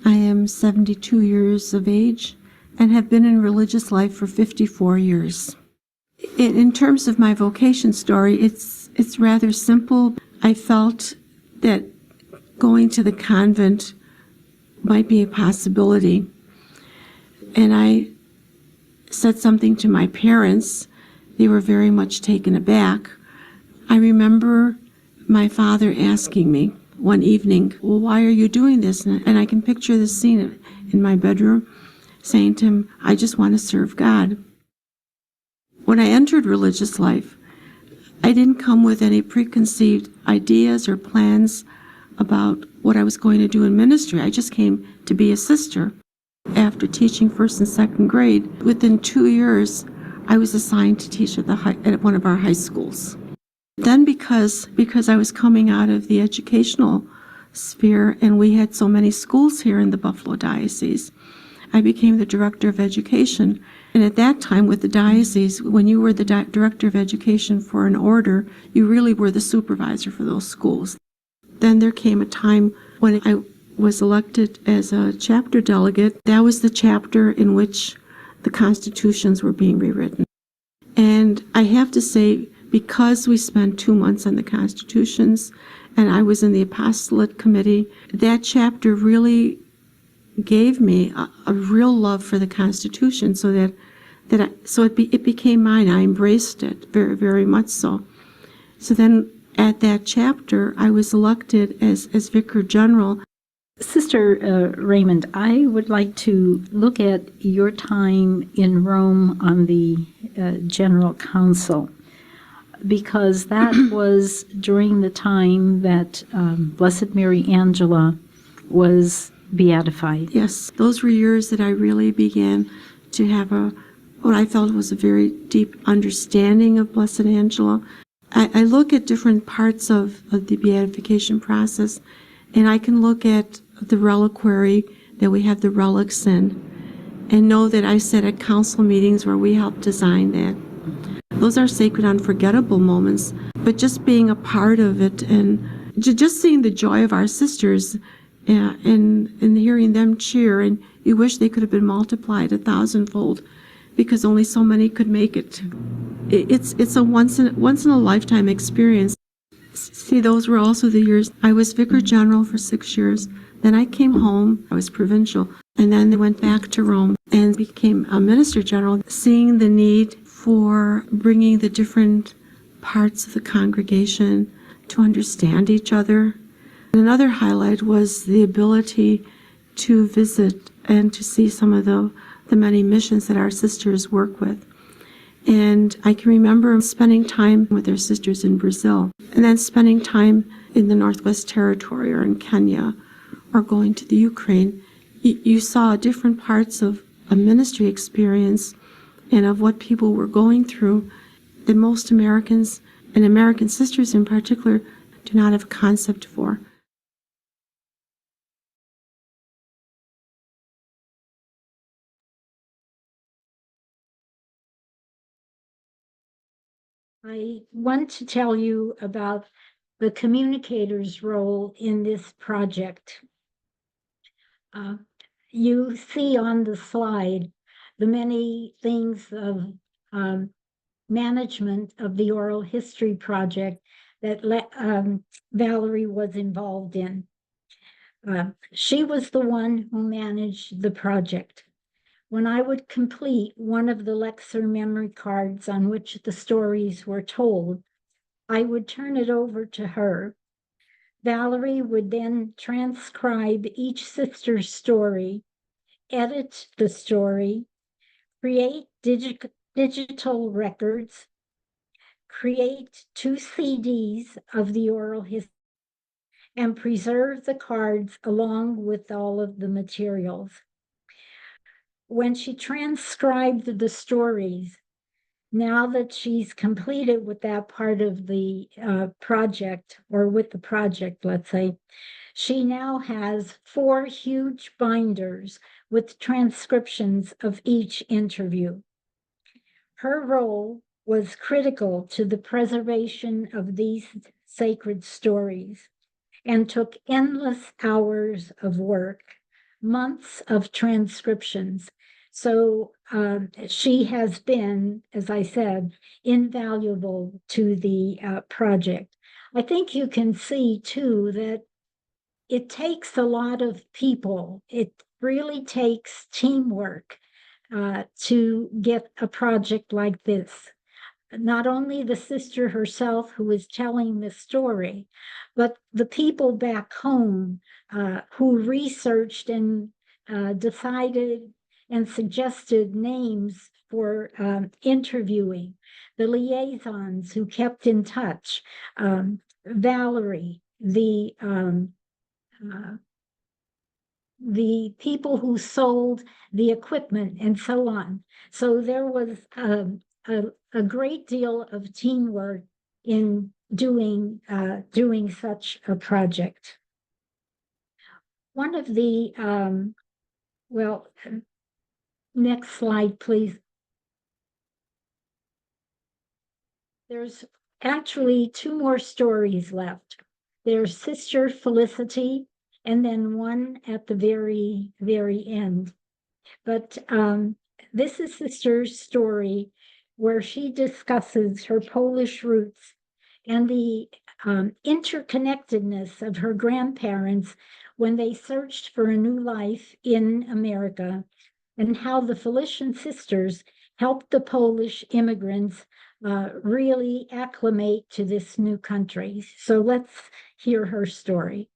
I am 72 years of age and have been in religious life for 54 years. In terms of my vocation story, it's rather simple. I felt that going to the convent might be a possibility. And I said something to my parents. They were very much taken aback. I remember my father asking me one evening, "Well, why are you doing this?" And I can picture this scene in my bedroom, saying to him, "I just want to serve God." When I entered religious life, I didn't come with any preconceived ideas or plans about what I was going to do in ministry. I just came to be a sister. After teaching first and second grade, within 2 years, I was assigned to teach at one of our high schools. Then because I was coming out of the educational sphere and we had so many schools here in the Buffalo Diocese, I became the director of education. And at that time with the diocese, when you were the director of education for an order, you really were the supervisor for those schools. Then there came a time when I was elected as a chapter delegate. That was the chapter in which the constitutions were being rewritten. And I have to say, because we spent 2 months on the constitutions and I was in the apostolate committee, that chapter really gave me a real love for the Constitution, so it became mine. I embraced it very, very much so. So then, at that chapter, I was elected as Vicar General. Sister Raymond, I would like to look at your time in Rome on the General Council, because that was during the time that Blessed Mary Angela was beatified. Yes, those were years that I really began to have what I felt was a very deep understanding of Blessed Angela. I look at different parts of the beatification process, and I can look at the reliquary that we have the relics in, and know that I sat at council meetings where we helped design that. Those are sacred, unforgettable moments, but just being a part of it and just seeing the joy of our sisters and hearing them cheer, and you wish they could have been multiplied 1,000-fold because only so many could make it. It's a once in a lifetime experience. See, those were also the years I was Vicar General for 6 years. Then I came home, I was provincial, and then I went back to Rome and became a Minister General, seeing the need for bringing the different parts of the congregation to understand each other. Another highlight was the ability to visit and to see some of the many missions that our sisters work with. And I can remember spending time with our sisters in Brazil, and then spending time in the Northwest Territory or in Kenya, or going to the Ukraine. You saw different parts of a ministry experience and of what people were going through that most Americans, and American sisters in particular, do not have a concept for. I want to tell you about the communicator's role in this project. You see on the slide the many things of management of the oral history project that Valerie was involved in. She was the one who managed the project. When I would complete one of the Lexer memory cards on which the stories were told, I would turn it over to her. Valerie would then transcribe each sister's story, edit the story, create digital records, create 2 CDs of the oral history, and preserve the cards along with all of the materials. When she transcribed the stories, now that she's completed with that part of the project, or with the project, let's say, she now has 4 huge binders with transcriptions of each interview. Her role was critical to the preservation of these sacred stories and took endless hours of work, months of transcriptions. So she has been, as I said, invaluable to the project. I think you can see too that it takes a lot of people. It really takes teamwork to get a project like this. Not only the sister herself who is telling the story, but the people back home who researched and decided and suggested names for interviewing, the liaisons who kept in touch, Valerie, the people who sold the equipment and so on. So there was a great deal of teamwork in doing such a project. One of the, well, next slide, please. There's actually two more stories left. There's Sister Felicity, and then one at the very, very end. But this is Sister's story where she discusses her Polish roots and the interconnectedness of her grandparents when they searched for a new life in America, and how the Felician sisters helped the Polish immigrants really acclimate to this new country. So let's hear her story.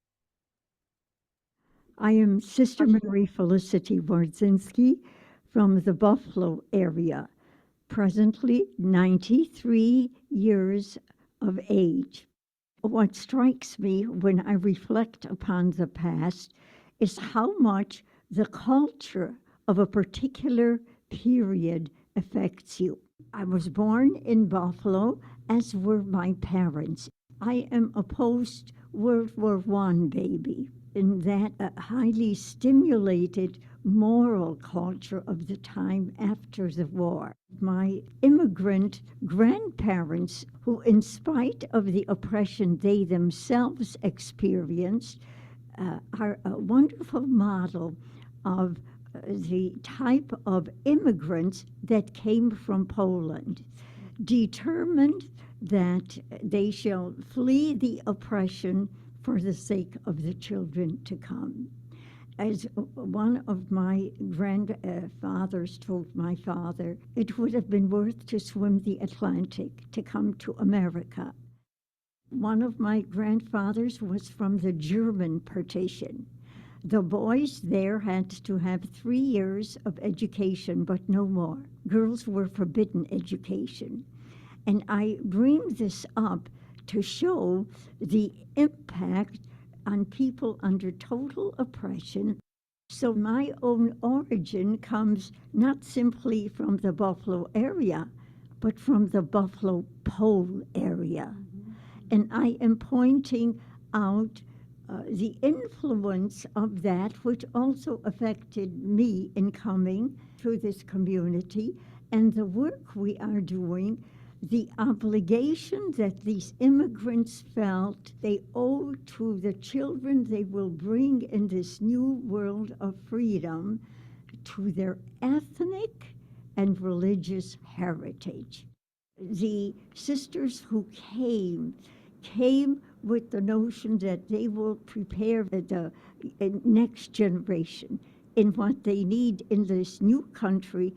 I am Sister Mary Felicity Wardzinski from the Buffalo area, presently 93 years of age. What strikes me when I reflect upon the past is how much the culture of a particular period affects you. I was born in Buffalo, as were my parents. I am a post-World War I baby, in that highly stimulated moral culture of the time after the war. My immigrant grandparents, who in spite of the oppression they themselves experienced, are a wonderful model of the type of immigrants that came from Poland, determined that they shall flee the oppression for the sake of the children to come. As one of my grandfathers told my father, it would have been worth to swim the Atlantic to come to America. One of my grandfathers was from the German partition. The boys there had to have 3 years of education, but no more. Girls were forbidden education. And I bring this up to show the impact on people under total oppression. So my own origin comes not simply from the Buffalo area, but from the Buffalo Pole area. And I am pointing out the influence of that, which also affected me in coming to this community, and the work we are doing, the obligation that these immigrants felt they owe to the children they will bring in this new world of freedom, to their ethnic and religious heritage. The sisters who came with the notion that they will prepare the next generation in what they need in this new country,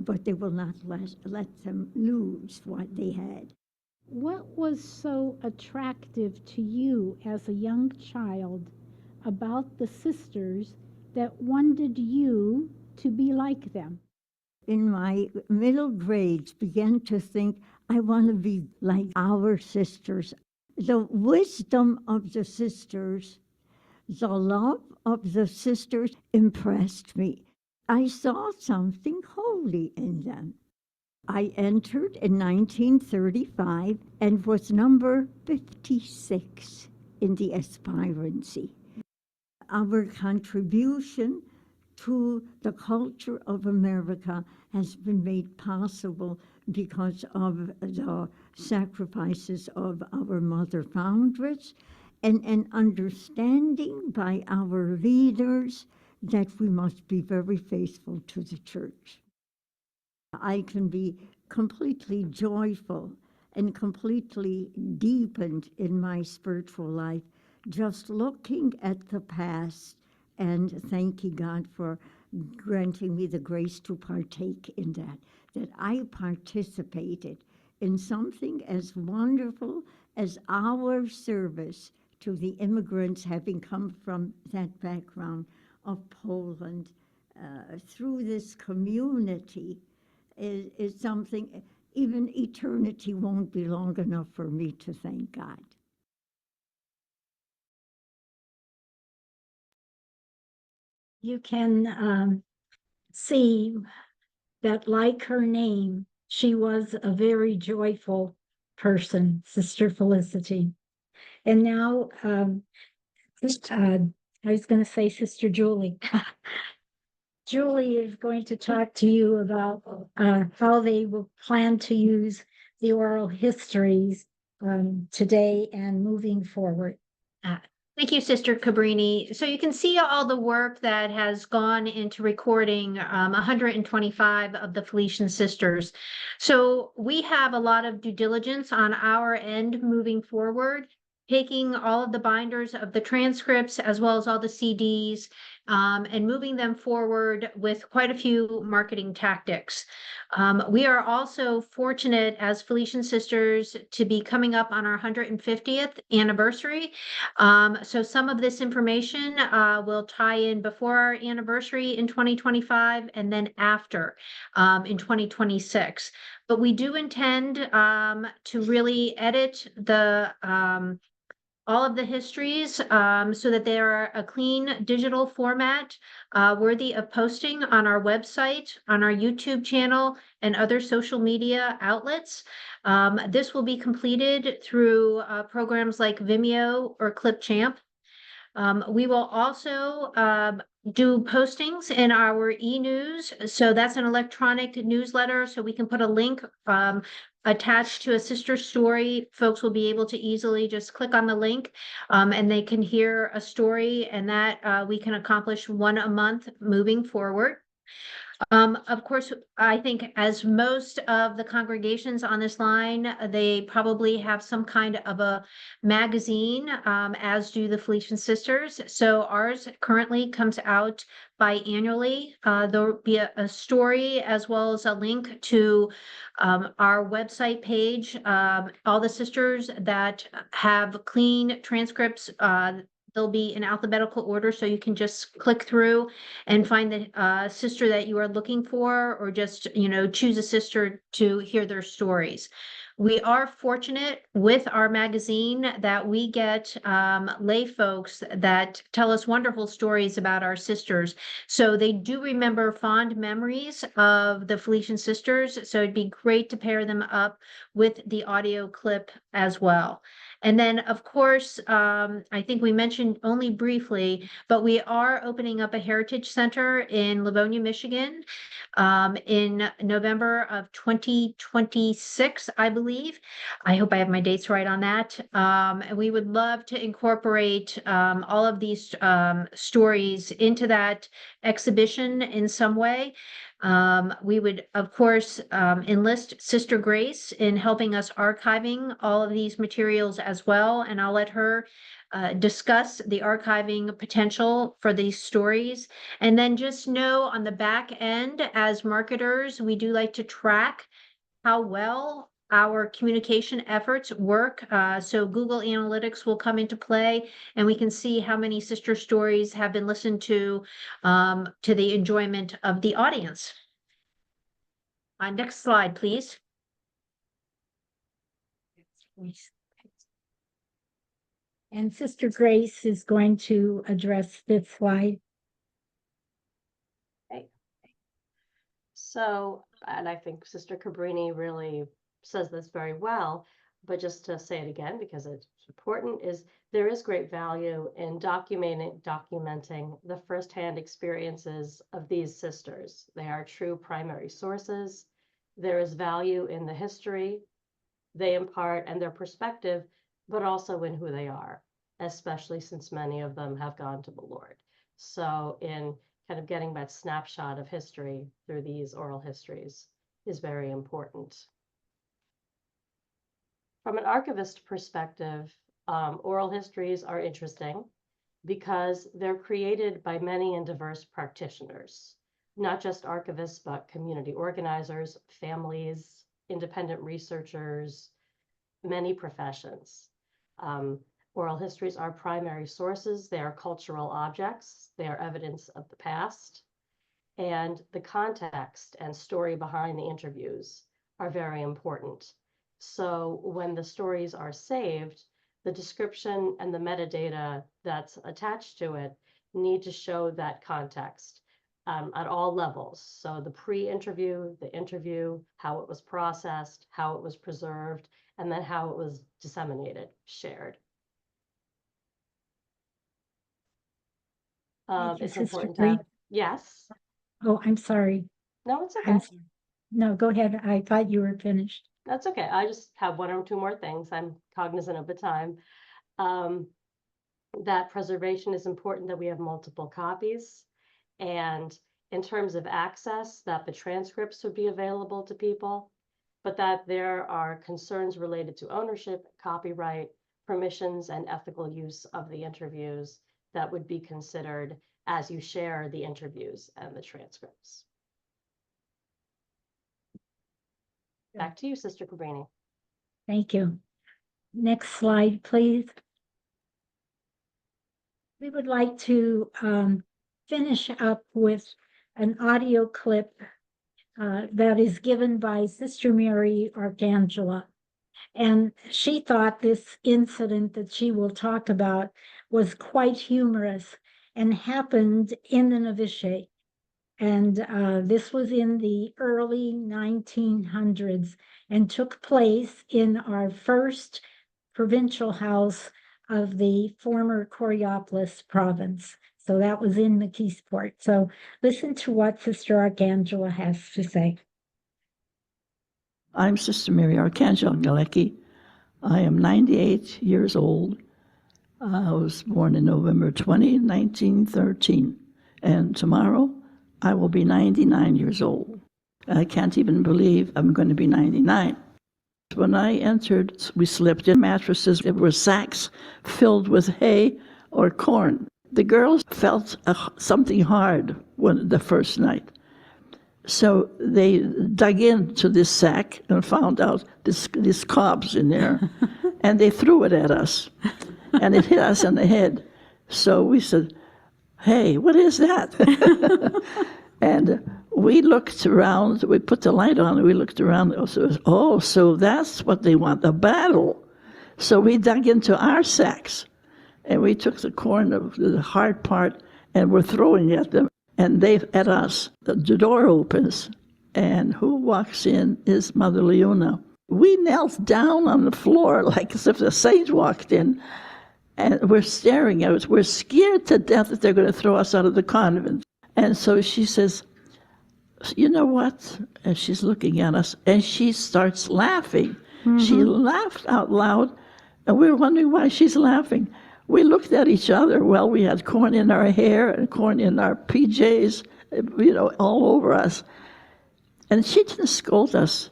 but they will not let them lose what they had. What was so attractive to you as a young child about the sisters that wanted you to be like them? In my middle grades, began to think, I want to be like our sisters. The wisdom of the sisters, the love of the sisters impressed me. I saw something holy in them. I entered in 1935 and was number 56 in the aspirancy. Our contribution to the culture of America has been made possible because of the sacrifices of our mother foundress and an understanding by our leaders that we must be very faithful to the church. I can be completely joyful and completely deepened in my spiritual life just looking at the past and thanking God for granting me the grace to partake in that I participated in something as wonderful as our service to the immigrants having come from that background of Poland, through this community is something, even eternity won't be long enough for me to thank God. You can see that, like her name, she was a very joyful person, Sister Felicity. And now, I was going to say Sister Julie. Julie is going to talk to you about how they will plan to use the oral histories today and moving forward. Thank you, Sister Cabrini. So you can see all the work that has gone into recording 125 of the Felician sisters. So we have a lot of due diligence on our end moving forward, taking all of the binders of the transcripts as well as all the CDs and moving them forward with quite a few marketing tactics. We are also fortunate as Felician sisters to be coming up on our 150th anniversary. So some of this information will tie in before our anniversary in 2025 and then after in 2026. But we do intend to really edit the all of the histories so that they are a clean digital format worthy of posting on our website, on our YouTube channel, and other social media outlets. This will be completed through programs like Vimeo or Clipchamp. We will also do postings in our e-news. So that's an electronic newsletter. So we can put a link attached to a sister story. Folks will be able to easily just click on the link and they can hear a story, and that we can accomplish one a month moving forward. Of course, I think as most of the congregations on this line, they probably have some kind of a magazine, as do the Felician sisters. So ours currently comes out biannually. There'll be a story as well as a link to our website page. All the sisters that have clean transcripts, they'll be in alphabetical order, so you can just click through and find the sister that you are looking for, or just, choose a sister to hear their stories. We are fortunate with our magazine that we get lay folks that tell us wonderful stories about our sisters. So they do remember fond memories of the Felician sisters. So it'd be great to pair them up with the audio clip as well. And then, of course, I think we mentioned only briefly, but we are opening up a Heritage Center in Livonia, Michigan, in November of 2026, I believe. I hope I have my dates right on that. And we would love to incorporate all of these stories into that exhibition in some way. We would, of course, enlist Sister Grace in helping us archiving all of these materials as well. And I'll let her discuss the archiving potential for these stories. And then just know on the back end, as marketers, we do like to track how well our communication efforts work. So Google Analytics will come into play, and we can see how many sister stories have been listened to the enjoyment of the audience. Next slide, please. And Sister Grace is going to address this slide. So, and I think Sister Cabrini really says this very well, but just to say it again, because it's important, is there is great value in documenting the firsthand experiences of these sisters. They are true primary sources. There is value in the history they impart and their perspective, but also in who they are, especially since many of them have gone to the Lord. So in kind of getting that snapshot of history through these oral histories is very important. From an archivist perspective, oral histories are interesting because they're created by many and diverse practitioners, not just archivists, but community organizers, families, independent researchers, many professions. Oral histories are primary sources. They are cultural objects. They are evidence of the past. and the context and story behind the interviews are very important. So when the stories are saved, the description and the metadata that's attached to it need to show that context at all levels. So the pre-interview, the interview, how it was processed, how it was preserved, and then how it was disseminated, shared. Thank you, It's Sister important to Bree. have, yes, Oh, I'm sorry. no, it's I'm okay. sorry. No, go ahead. I thought you were finished. That's okay. I just have one or two more things. I'm cognizant of the time. That preservation is important, that we have multiple copies. And in terms of access, that the transcripts would be available to people, but that there are concerns related to ownership, copyright, permissions, and ethical use of the interviews that would be considered as you share the interviews and the transcripts. Back to you, Sister Cabrini. Thank you. Next slide, please. We would like to finish up with an audio clip that is given by Sister Mary Arcangela. And she thought this incident that she will talk about was quite humorous and happened in the novitiate. And this was in the early 1900s and took place in our first provincial house of the former Coriopolis province. So that was in McKeesport. So listen to what Sister Arcangela has to say. I'm Sister Mary Arcangela Galecki. I am 98 years old. I was born in November 20, 1913. And tomorrow I will be 99 years old. I can't even believe I'm going to be 99. When I entered, we slept in mattresses. There were sacks filled with hay or corn. The girls felt something hard the first night. So they dug into this sack and found out these cobs in there, and they threw it at us, and it hit us in the head. So we said, "Hey, what is that?" And we looked around. We put the light on, and we looked around. So that's what they want, a battle. So we dug into our sacks, and we took the corn, the hard part, and we're throwing at them. And they at us. The door opens, and who walks in is Mother Leona. We knelt down on the floor like as if the saint walked in, and we're staring at it. We're scared to death that they're going to throw us out of the convent. And so she says, "You know what?" And she's looking at us, and she starts laughing. Mm-hmm. She laughed out loud, and we were wondering why she's laughing. We looked at each other. Well, we had corn in our hair and corn in our PJs, all over us. And she didn't scold us.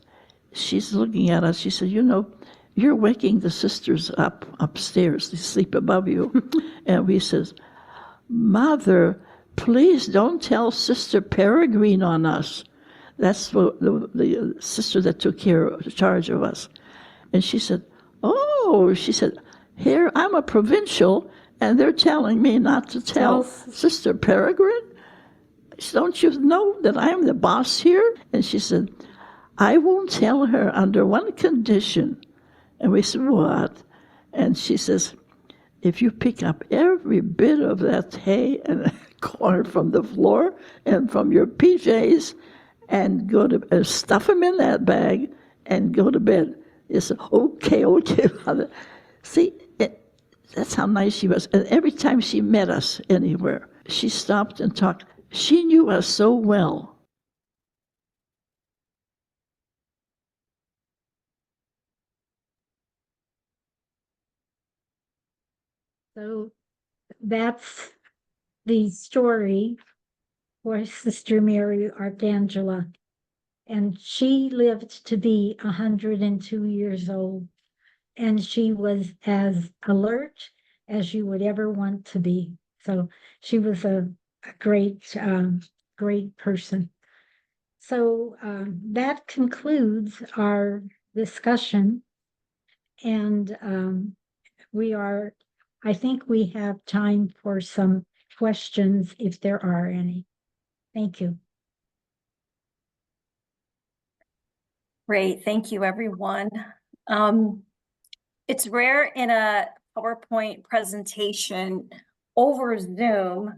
She's looking at us. She said, "You're waking the sisters up upstairs. They sleep above you." And we says, "Mother, please don't tell Sister Peregrine on us." That's the sister that took charge of us. And she said, "Oh," she said, "here I'm a provincial, and they're telling me not to tell Sister Peregrine. Don't you know that I'm the boss here?" And she said, "I won't tell her under one condition." And we said, "What?" And she says, "If you pick up every bit of that hay and corn from the floor and from your PJs and go to stuff them in that bag and go to bed." He said, okay, Mother." See, that's how nice she was. And every time she met us anywhere, she stopped and talked. She knew us so well. So that's the story for Sister Mary Arcangela. And she lived to be 102 years old. And she was as alert as you would ever want to be. So she was a great person. So that concludes our discussion. And I think we have time for some questions if there are any. Thank you. Great, thank you, everyone. It's rare in a PowerPoint presentation over Zoom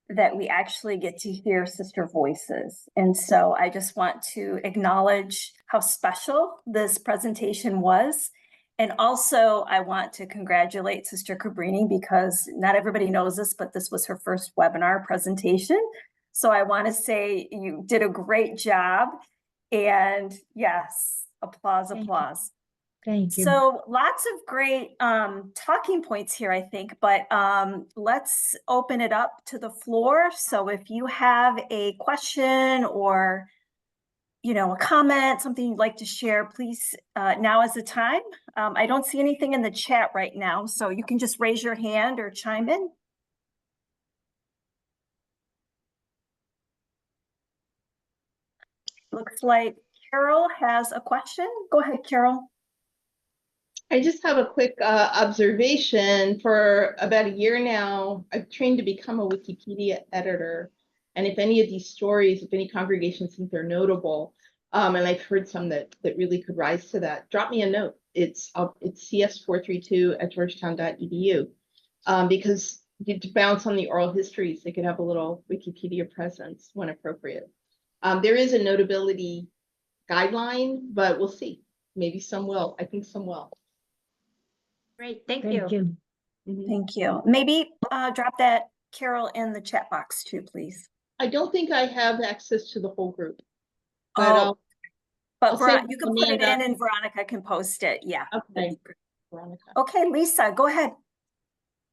that we actually get to hear sister voices. And so I just want to acknowledge how special this presentation was. And also I want to congratulate Sister Cabrini because not everybody knows this, but this was her first webinar presentation. So I want to say you did a great job. And yes, applause, applause. Thank you. So lots of great talking points here, I think, but let's open it up to the floor. So if you have a question or, a comment, something you'd like to share, please, now is the time. I don't see anything in the chat right now, so you can just raise your hand or chime in. Looks like Carol has a question. Go ahead, Carol. I just have a quick observation. For about a year now, I've trained to become a Wikipedia editor. And if any of these stories, if any congregations think they're notable, and I've heard some that really could rise to that, drop me a note. It's cs432@georgetown.edu, because to bounce on the oral histories, they could have a little Wikipedia presence when appropriate. There is a notability guideline, but we'll see. Maybe some will. I think some will. Great, thank Thank you. you. Thank you. Maybe drop that, Carol, in the chat box too, please. I don't think I have access to the whole group. But I'll you can put it in and Veronica can post it. Yeah. Okay. Veronica. Okay, Lisa, go ahead.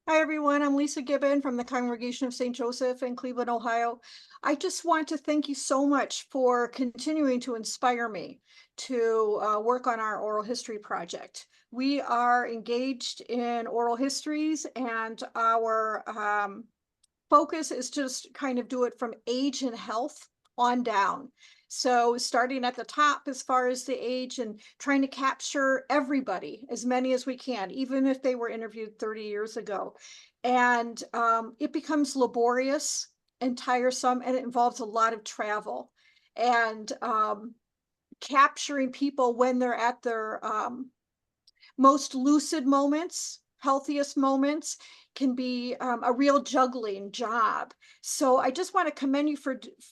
Hi, everyone. I'm Lisa Gibbon from the Congregation of St. Joseph in Cleveland, Ohio. I just want to thank you so much for continuing to inspire me to work on our oral history project. We are engaged in oral histories, and our focus is just kind of do it from age and health on down. So starting at the top as far as the age and trying to capture everybody, as many as we can, even if they were interviewed 30 years ago. And it becomes laborious and tiresome, and it involves a lot of travel. And capturing people when they're at their most lucid moments, healthiest moments, can be a real juggling job. So I just want to commend you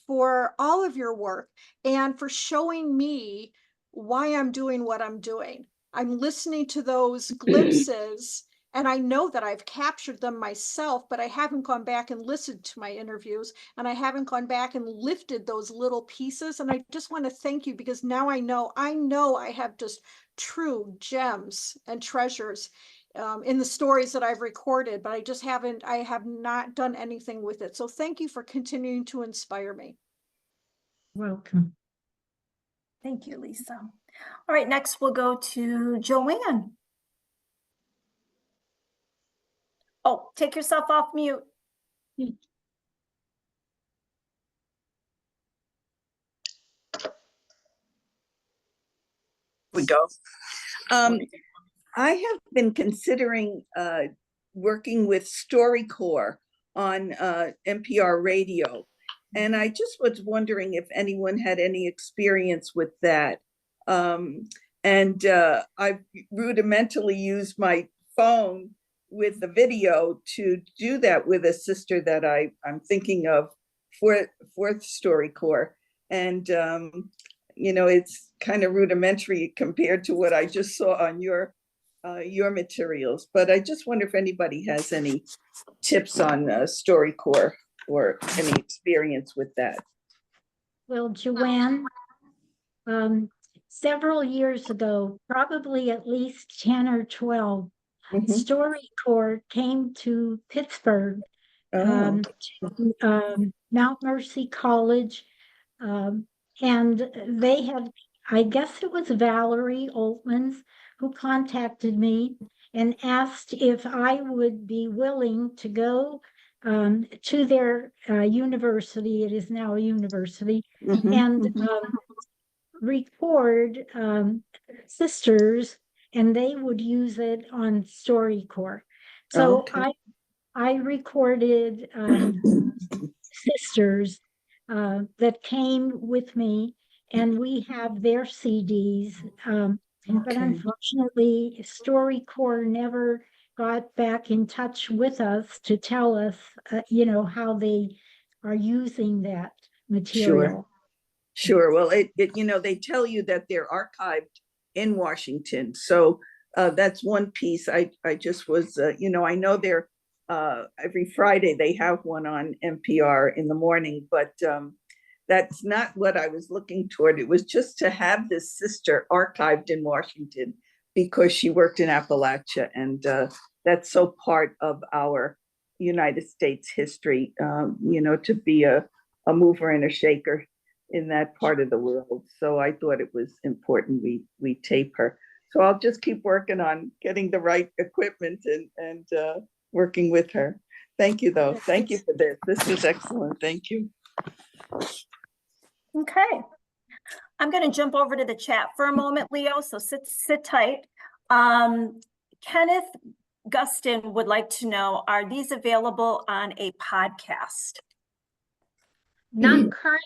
for all of your work and for showing me why I'm doing what I'm doing. I'm listening to those glimpses, and I know that I've captured them myself, but I haven't gone back and listened to my interviews, and I haven't gone back and lifted those little pieces. And I just want to thank you, because now I know I have just true gems and treasures in the stories that I've recorded, but I have not done anything with it. So thank you for continuing to inspire me. Welcome. Thank you, Lisa. All right, next we'll go to Joanne. Oh, take yourself off mute. We go. I have been considering working with StoryCorps on NPR radio, and I just was wondering if anyone had any experience with that. I rudimentarily used my phone with the video to do that with a sister that I'm thinking of for StoryCorps, and it's kind of rudimentary compared to what I just saw on your materials, but I just wonder if anybody has any tips on StoryCorps or any experience with that. Well, Joanne, several years ago, probably at least 10 or 12, StoryCorps came to Pittsburgh, to Mount Mercy College, and they had, I guess it was Valerie Oltmans, who contacted me and asked if I would be willing to go to their university. It is now a university, and record sisters, and they would use it on StoryCorps. So I recorded sisters that came with me, and we have their CDs. But Okay. unfortunately, StoryCorps never got back in touch with us to tell us, how they are using that material. Sure. Well, they tell you that they're archived in Washington. So that's one piece. I just was, I know they're every Friday they have one on NPR in the morning, but that's not what I was looking toward. It was just to have this sister archived in Washington because she worked in Appalachia, and that's so part of our United States history, to be a mover and a shaker in that part of the world. So I thought it was important we tape her. So I'll just keep working on getting the right equipment and working with her. Thank you, though. Thank you for this. This was excellent. Thank you. Okay. I'm going to jump over to the chat for a moment, Leo, so sit tight. Kenneth Gustin would like to know, are these available on a podcast? Not currently.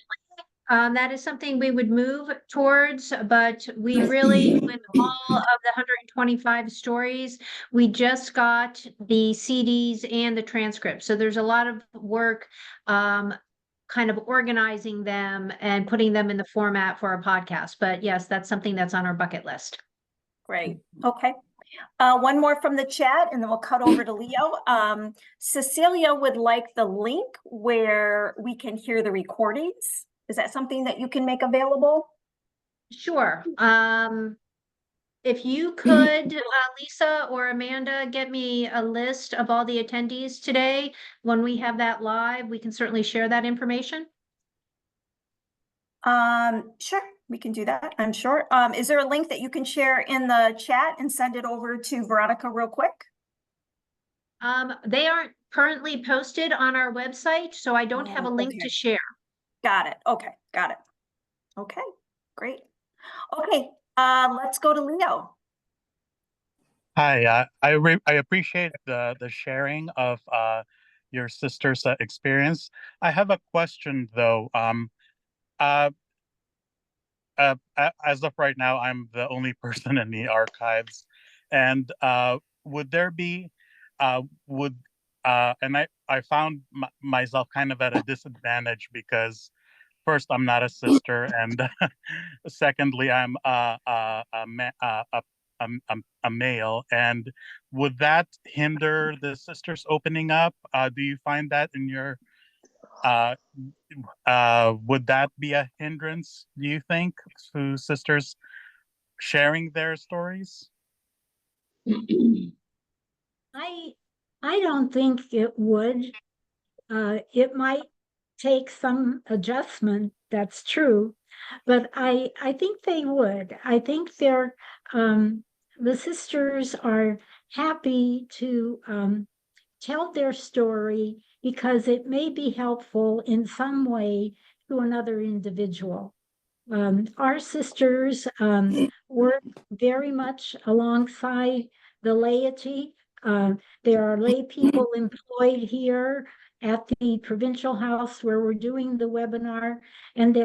That is something we would move towards, but we really, with all of the 125 stories, we just got the CDs and the transcripts. So there's a lot of work kind of organizing them and putting them in the format for a podcast. But yes, that's something that's on our bucket list. Great. Okay. One more from the chat, and then we'll cut over to Leo. Cecilia would like the link where we can hear the recordings. Is that something that you can make available? Sure. If you could, Lisa or Amanda, get me a list of all the attendees today. When we have that live, we can certainly share that information. Sure, we can do that, I'm sure. Is there a link that you can share in the chat and send it over to Veronica real quick? They aren't currently posted on our website, so I don't have a link to share. Got it. Okay, got it. Okay, great. Okay, let's go to Leo. Hi, I appreciate the sharing of your sister's experience. I have a question though. As of right now, I'm the only person in the archives, and would there be and I found myself kind of at a disadvantage because first, I'm not a sister, and secondly, I'm a male. And would that hinder the sisters opening up? Do you find that in your would that be a hindrance, do you think, to sisters sharing their stories? I don't think it would. It might take some adjustment, that's true, but I think they would. I think the sisters are happy to tell their story because it may be helpful in some way to another individual. Our sisters work very much alongside the laity. There are lay people employed here at the Provincial House where we're doing the webinar, and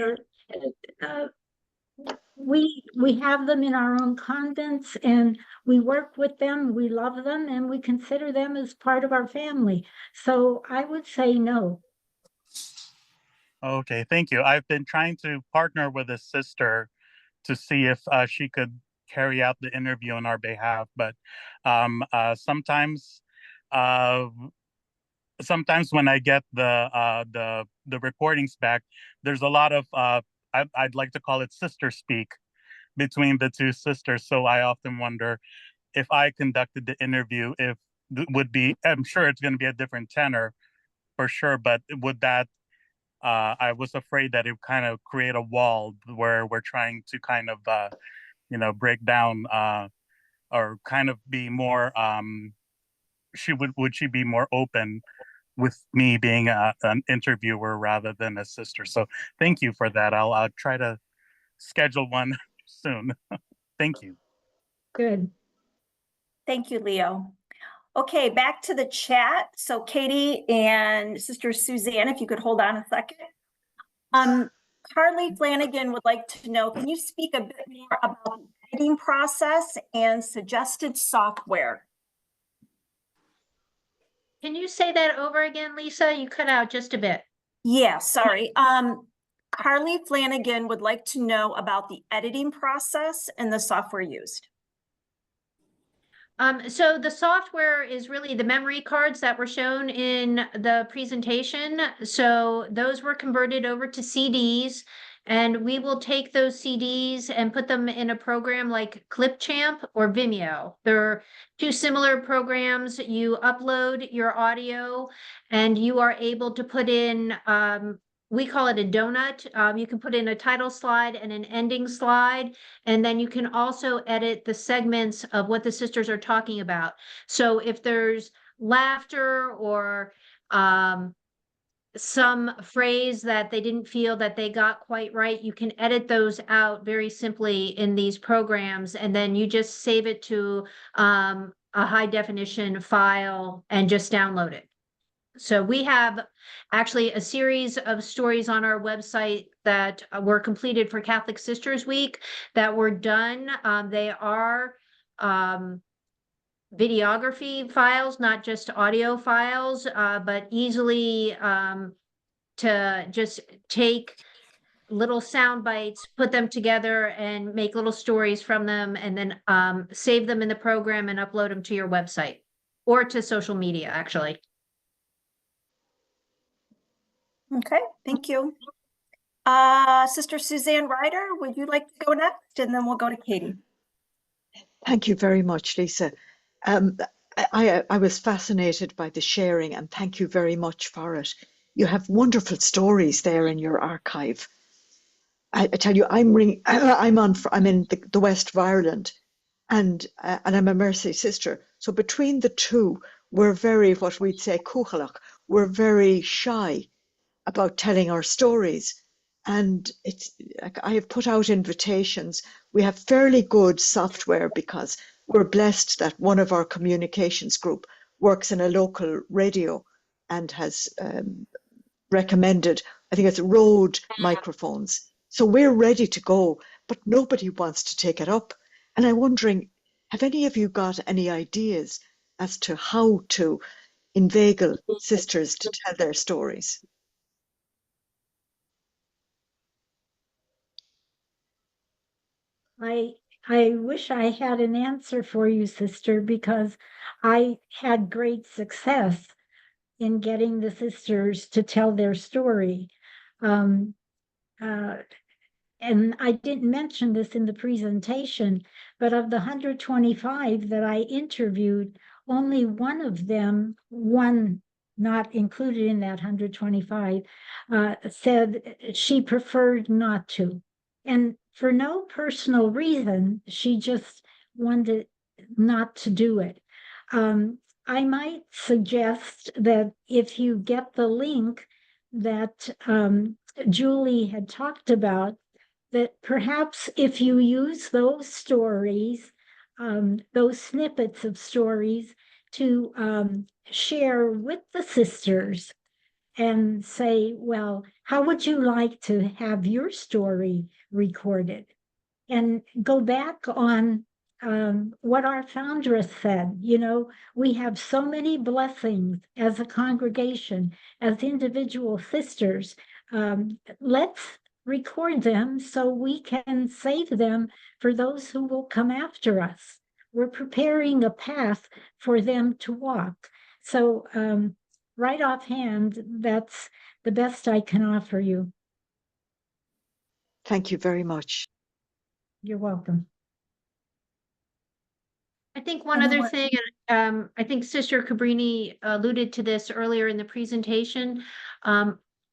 we have them in our own convents, and we work with them, we love them, and we consider them as part of our family. So I would say no. Okay, thank you. I've been trying to partner with a sister to see if she could carry out the interview on our behalf, but sometimes when I get the recordings back, there's a lot of I'd like to call it sister speak between the two sisters. So I often wonder if I conducted the interview, if would be, I'm sure it's going to be a different tenor for sure, but would that I was afraid that it would kind of create a wall where we're trying to kind of break down or kind of be more would she be more open with me being an interviewer rather than a sister? So thank you for that. I'll try to schedule one soon. Thank you. Good. Thank you, Leo. Okay, back to the chat. So Katie and Sister Suzanne, if you could hold on a second. Carly Flanagan would like to know, can you speak a bit more about the editing process and suggested software? Can you say that over again, Lisa? You cut out just a bit. Yeah, sorry. Carly Flanagan would like to know about the editing process and the software used. So the software is really the memory cards that were shown in the presentation. So those were converted over to CDs, and we will take those CDs and put them in a program like Clipchamp or Vimeo. They're two similar programs. You upload your audio and you are able to put in, we call it a donut. You can put in a title slide and an ending slide, and then you can also edit the segments of what the sisters are talking about. So if there's laughter or some phrase that they didn't feel that they got quite right, you can edit those out very simply in these programs, and then you just save it to a high definition file and just download it. So we have actually a series of stories on our website that were completed for Catholic Sisters Week that were done. They are videography files, not just audio files, but easily to just take little sound bites, put them together and make little stories from them, and then save them in the program and upload them to your website or to social media, actually. Okay, thank you. Sister Suzanne Ryder, would you like to go next? And then we'll go to Katie. Thank you very much, Lisa. I was fascinated by the sharing, and thank you very much for it. You have wonderful stories there in your archive. I tell you, I'm in the west of Ireland, and I'm a Mercy sister. So between the two, we're very, what we'd say, cúchalach. We're very shy about telling our stories. And it's like I have put out invitations. We have fairly good software because we're blessed that one of our communications group works in a local radio and has recommended, I think it's Rode microphones. So we're ready to go, but nobody wants to take it up. And I'm wondering, have any of you got any ideas as to how to inveigle sisters to tell their stories? I wish I had an answer for you, sister, because I had great success in getting the sisters to tell their story. And I didn't mention this in the presentation, but of the 125 that I interviewed, only one of them, one not included in that 125, said she preferred not to. And for no personal reason, she just wanted not to do it. I might suggest that if you get the link that Julie had talked about, that perhaps if you use those stories, those snippets of stories to share with the sisters and say, well, how would you like to have your story recorded? And go back on what our foundress said. You know, we have so many blessings as a congregation, as individual sisters. Let's record them so we can save them for those who will come after us. We're preparing a path for them to walk. So right offhand, that's the best I can offer you. Thank you very much. You're welcome. I think one other thing, and I think Sister Cabrini alluded to this earlier in the presentation,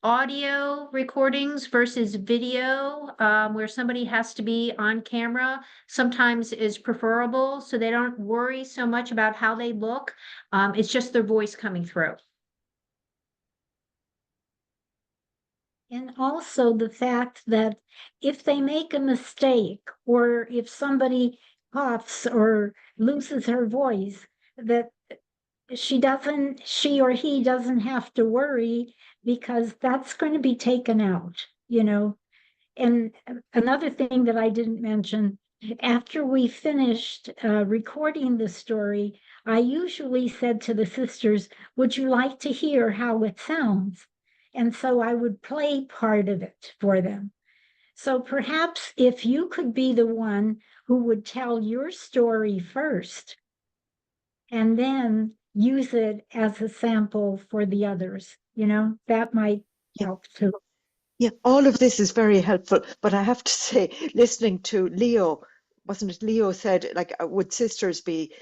audio recordings versus video, where somebody has to be on camera, sometimes is preferable, so they don't worry so much about how they look. It's just their voice coming through. And also the fact that if they make a mistake, or if somebody coughs or loses her voice, that she or he doesn't have to worry, because that's going to be taken out, you know. And another thing that I didn't mention, after we finished recording the story, I usually said to the sisters, would you like to hear how it sounds? And so I would play part of it for them. So perhaps if you could be the one who would tell your story first and then use it as a sample for the others, that might help too. Yeah, all of this is very helpful, but I have to say, listening to Leo, wasn't it Leo said, like, would sisters be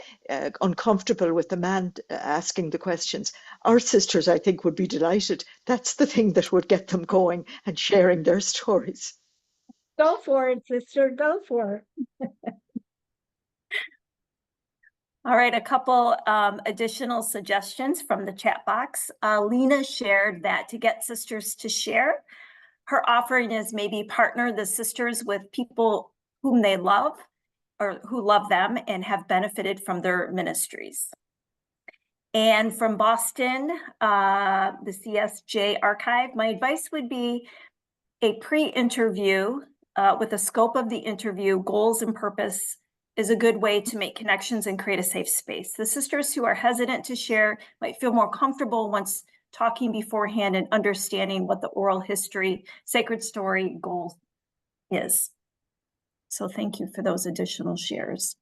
uncomfortable with the man asking the questions? Our sisters, I think, would be delighted. That's the thing that would get them going and sharing their stories. Go for it, sister, go for it. All right, a couple additional suggestions from the chat box. Lena shared that to get sisters to share, her offering is maybe partner the sisters with people whom they love or who love them and have benefited from their ministries. And from Boston, the CSJ archive, my advice would be a pre-interview with the scope of the interview, goals and purpose is a good way to make connections and create a safe space. The sisters who are hesitant to share might feel more comfortable once talking beforehand and understanding what the oral history, sacred story goal is. So thank you for those additional shares.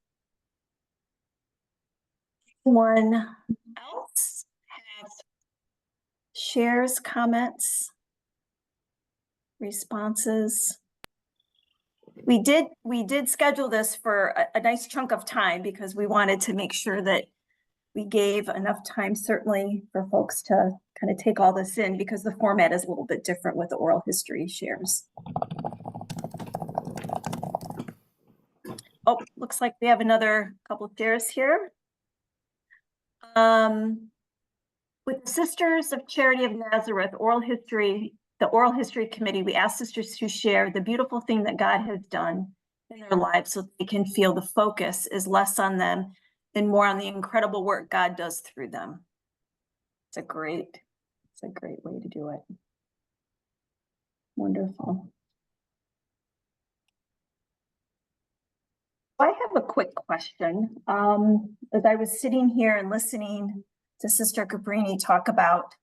Anyone else have shares, comments, responses? We did schedule this for a nice chunk of time because we wanted to make sure that we gave enough time certainly for folks to kind of take all this in because the format is a little bit different with the oral history shares. Oh, looks like we have another couple of shares here. With the Sisters of Charity of Nazareth the Oral History Committee, we ask sisters to share the beautiful thing that God has done in their lives so they can feel the focus is less on them and more on the incredible work God does through them. It's a great way to do it. Wonderful. I have a quick question. As I was sitting here and listening to Sister Cabrini talk about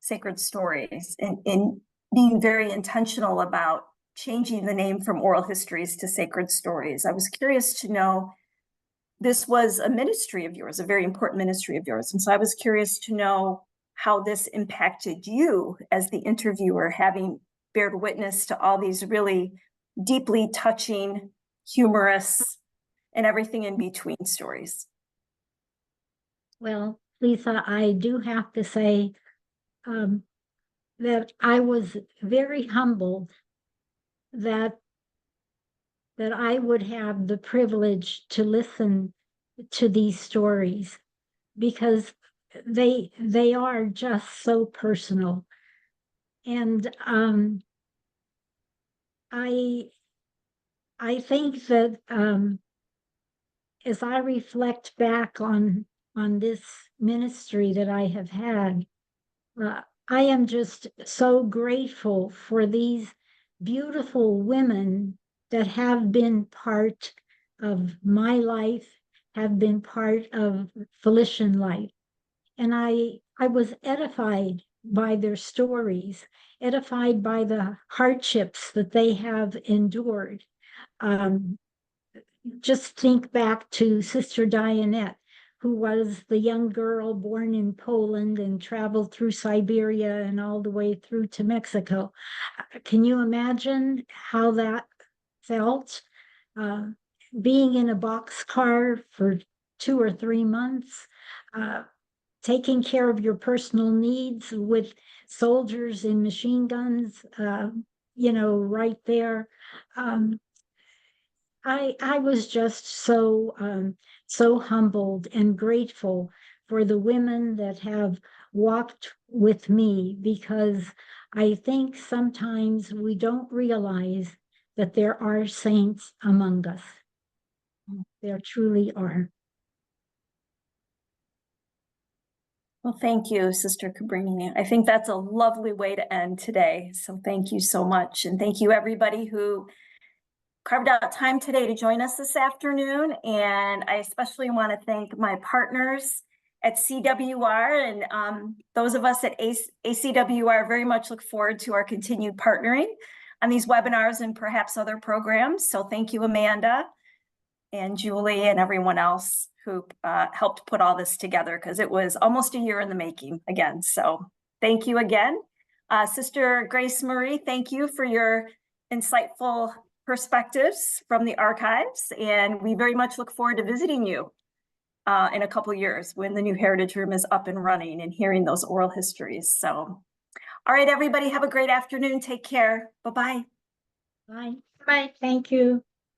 sacred stories and being very intentional about changing the name from oral histories to sacred stories, I was curious to know, this was a ministry of yours, a very important ministry of yours. And so I was curious to know how this impacted you as the interviewer, having bared witness to all these really deeply touching, humorous, and everything in between stories. Well, Lisa, I do have to say that I was very humbled that I would have the privilege to listen to these stories because they are just so personal. And I think that as I reflect back on this ministry that I have had, I am just so grateful for these beautiful women that have been part of my life, have been part of Felician life. And I was edified by their stories, edified by the hardships that they have endured. Just think back to Sister Dianette, who was the young girl born in Poland and traveled through Siberia and all the way through to Mexico. Can you imagine how that felt? Being in a boxcar for 2 or 3 months, taking care of your personal needs with soldiers in machine guns, right there. I was just so humbled and grateful for the women that have walked with me, because I think sometimes we don't realize that there are saints among us. There truly are. Well, thank you, Sister Cabrini. I think that's a lovely way to end today. So thank you so much. And thank you everybody who carved out time today to join us this afternoon. And I especially want to thank my partners at CWR and those of us at ACWR very much look forward to our continued partnering on these webinars and perhaps other programs. So thank you, Amanda and Julie and everyone else who helped put all this together, because it was almost a year in the making again. So thank you again. Sister Grace Marie, thank you for your insightful perspectives from the archives. And we very much look forward to visiting you in a couple years when the new Heritage Room is up and running and hearing those oral histories. So, all right, everybody, have a great afternoon. Take care. Bye-bye. Bye. Bye. Thank you.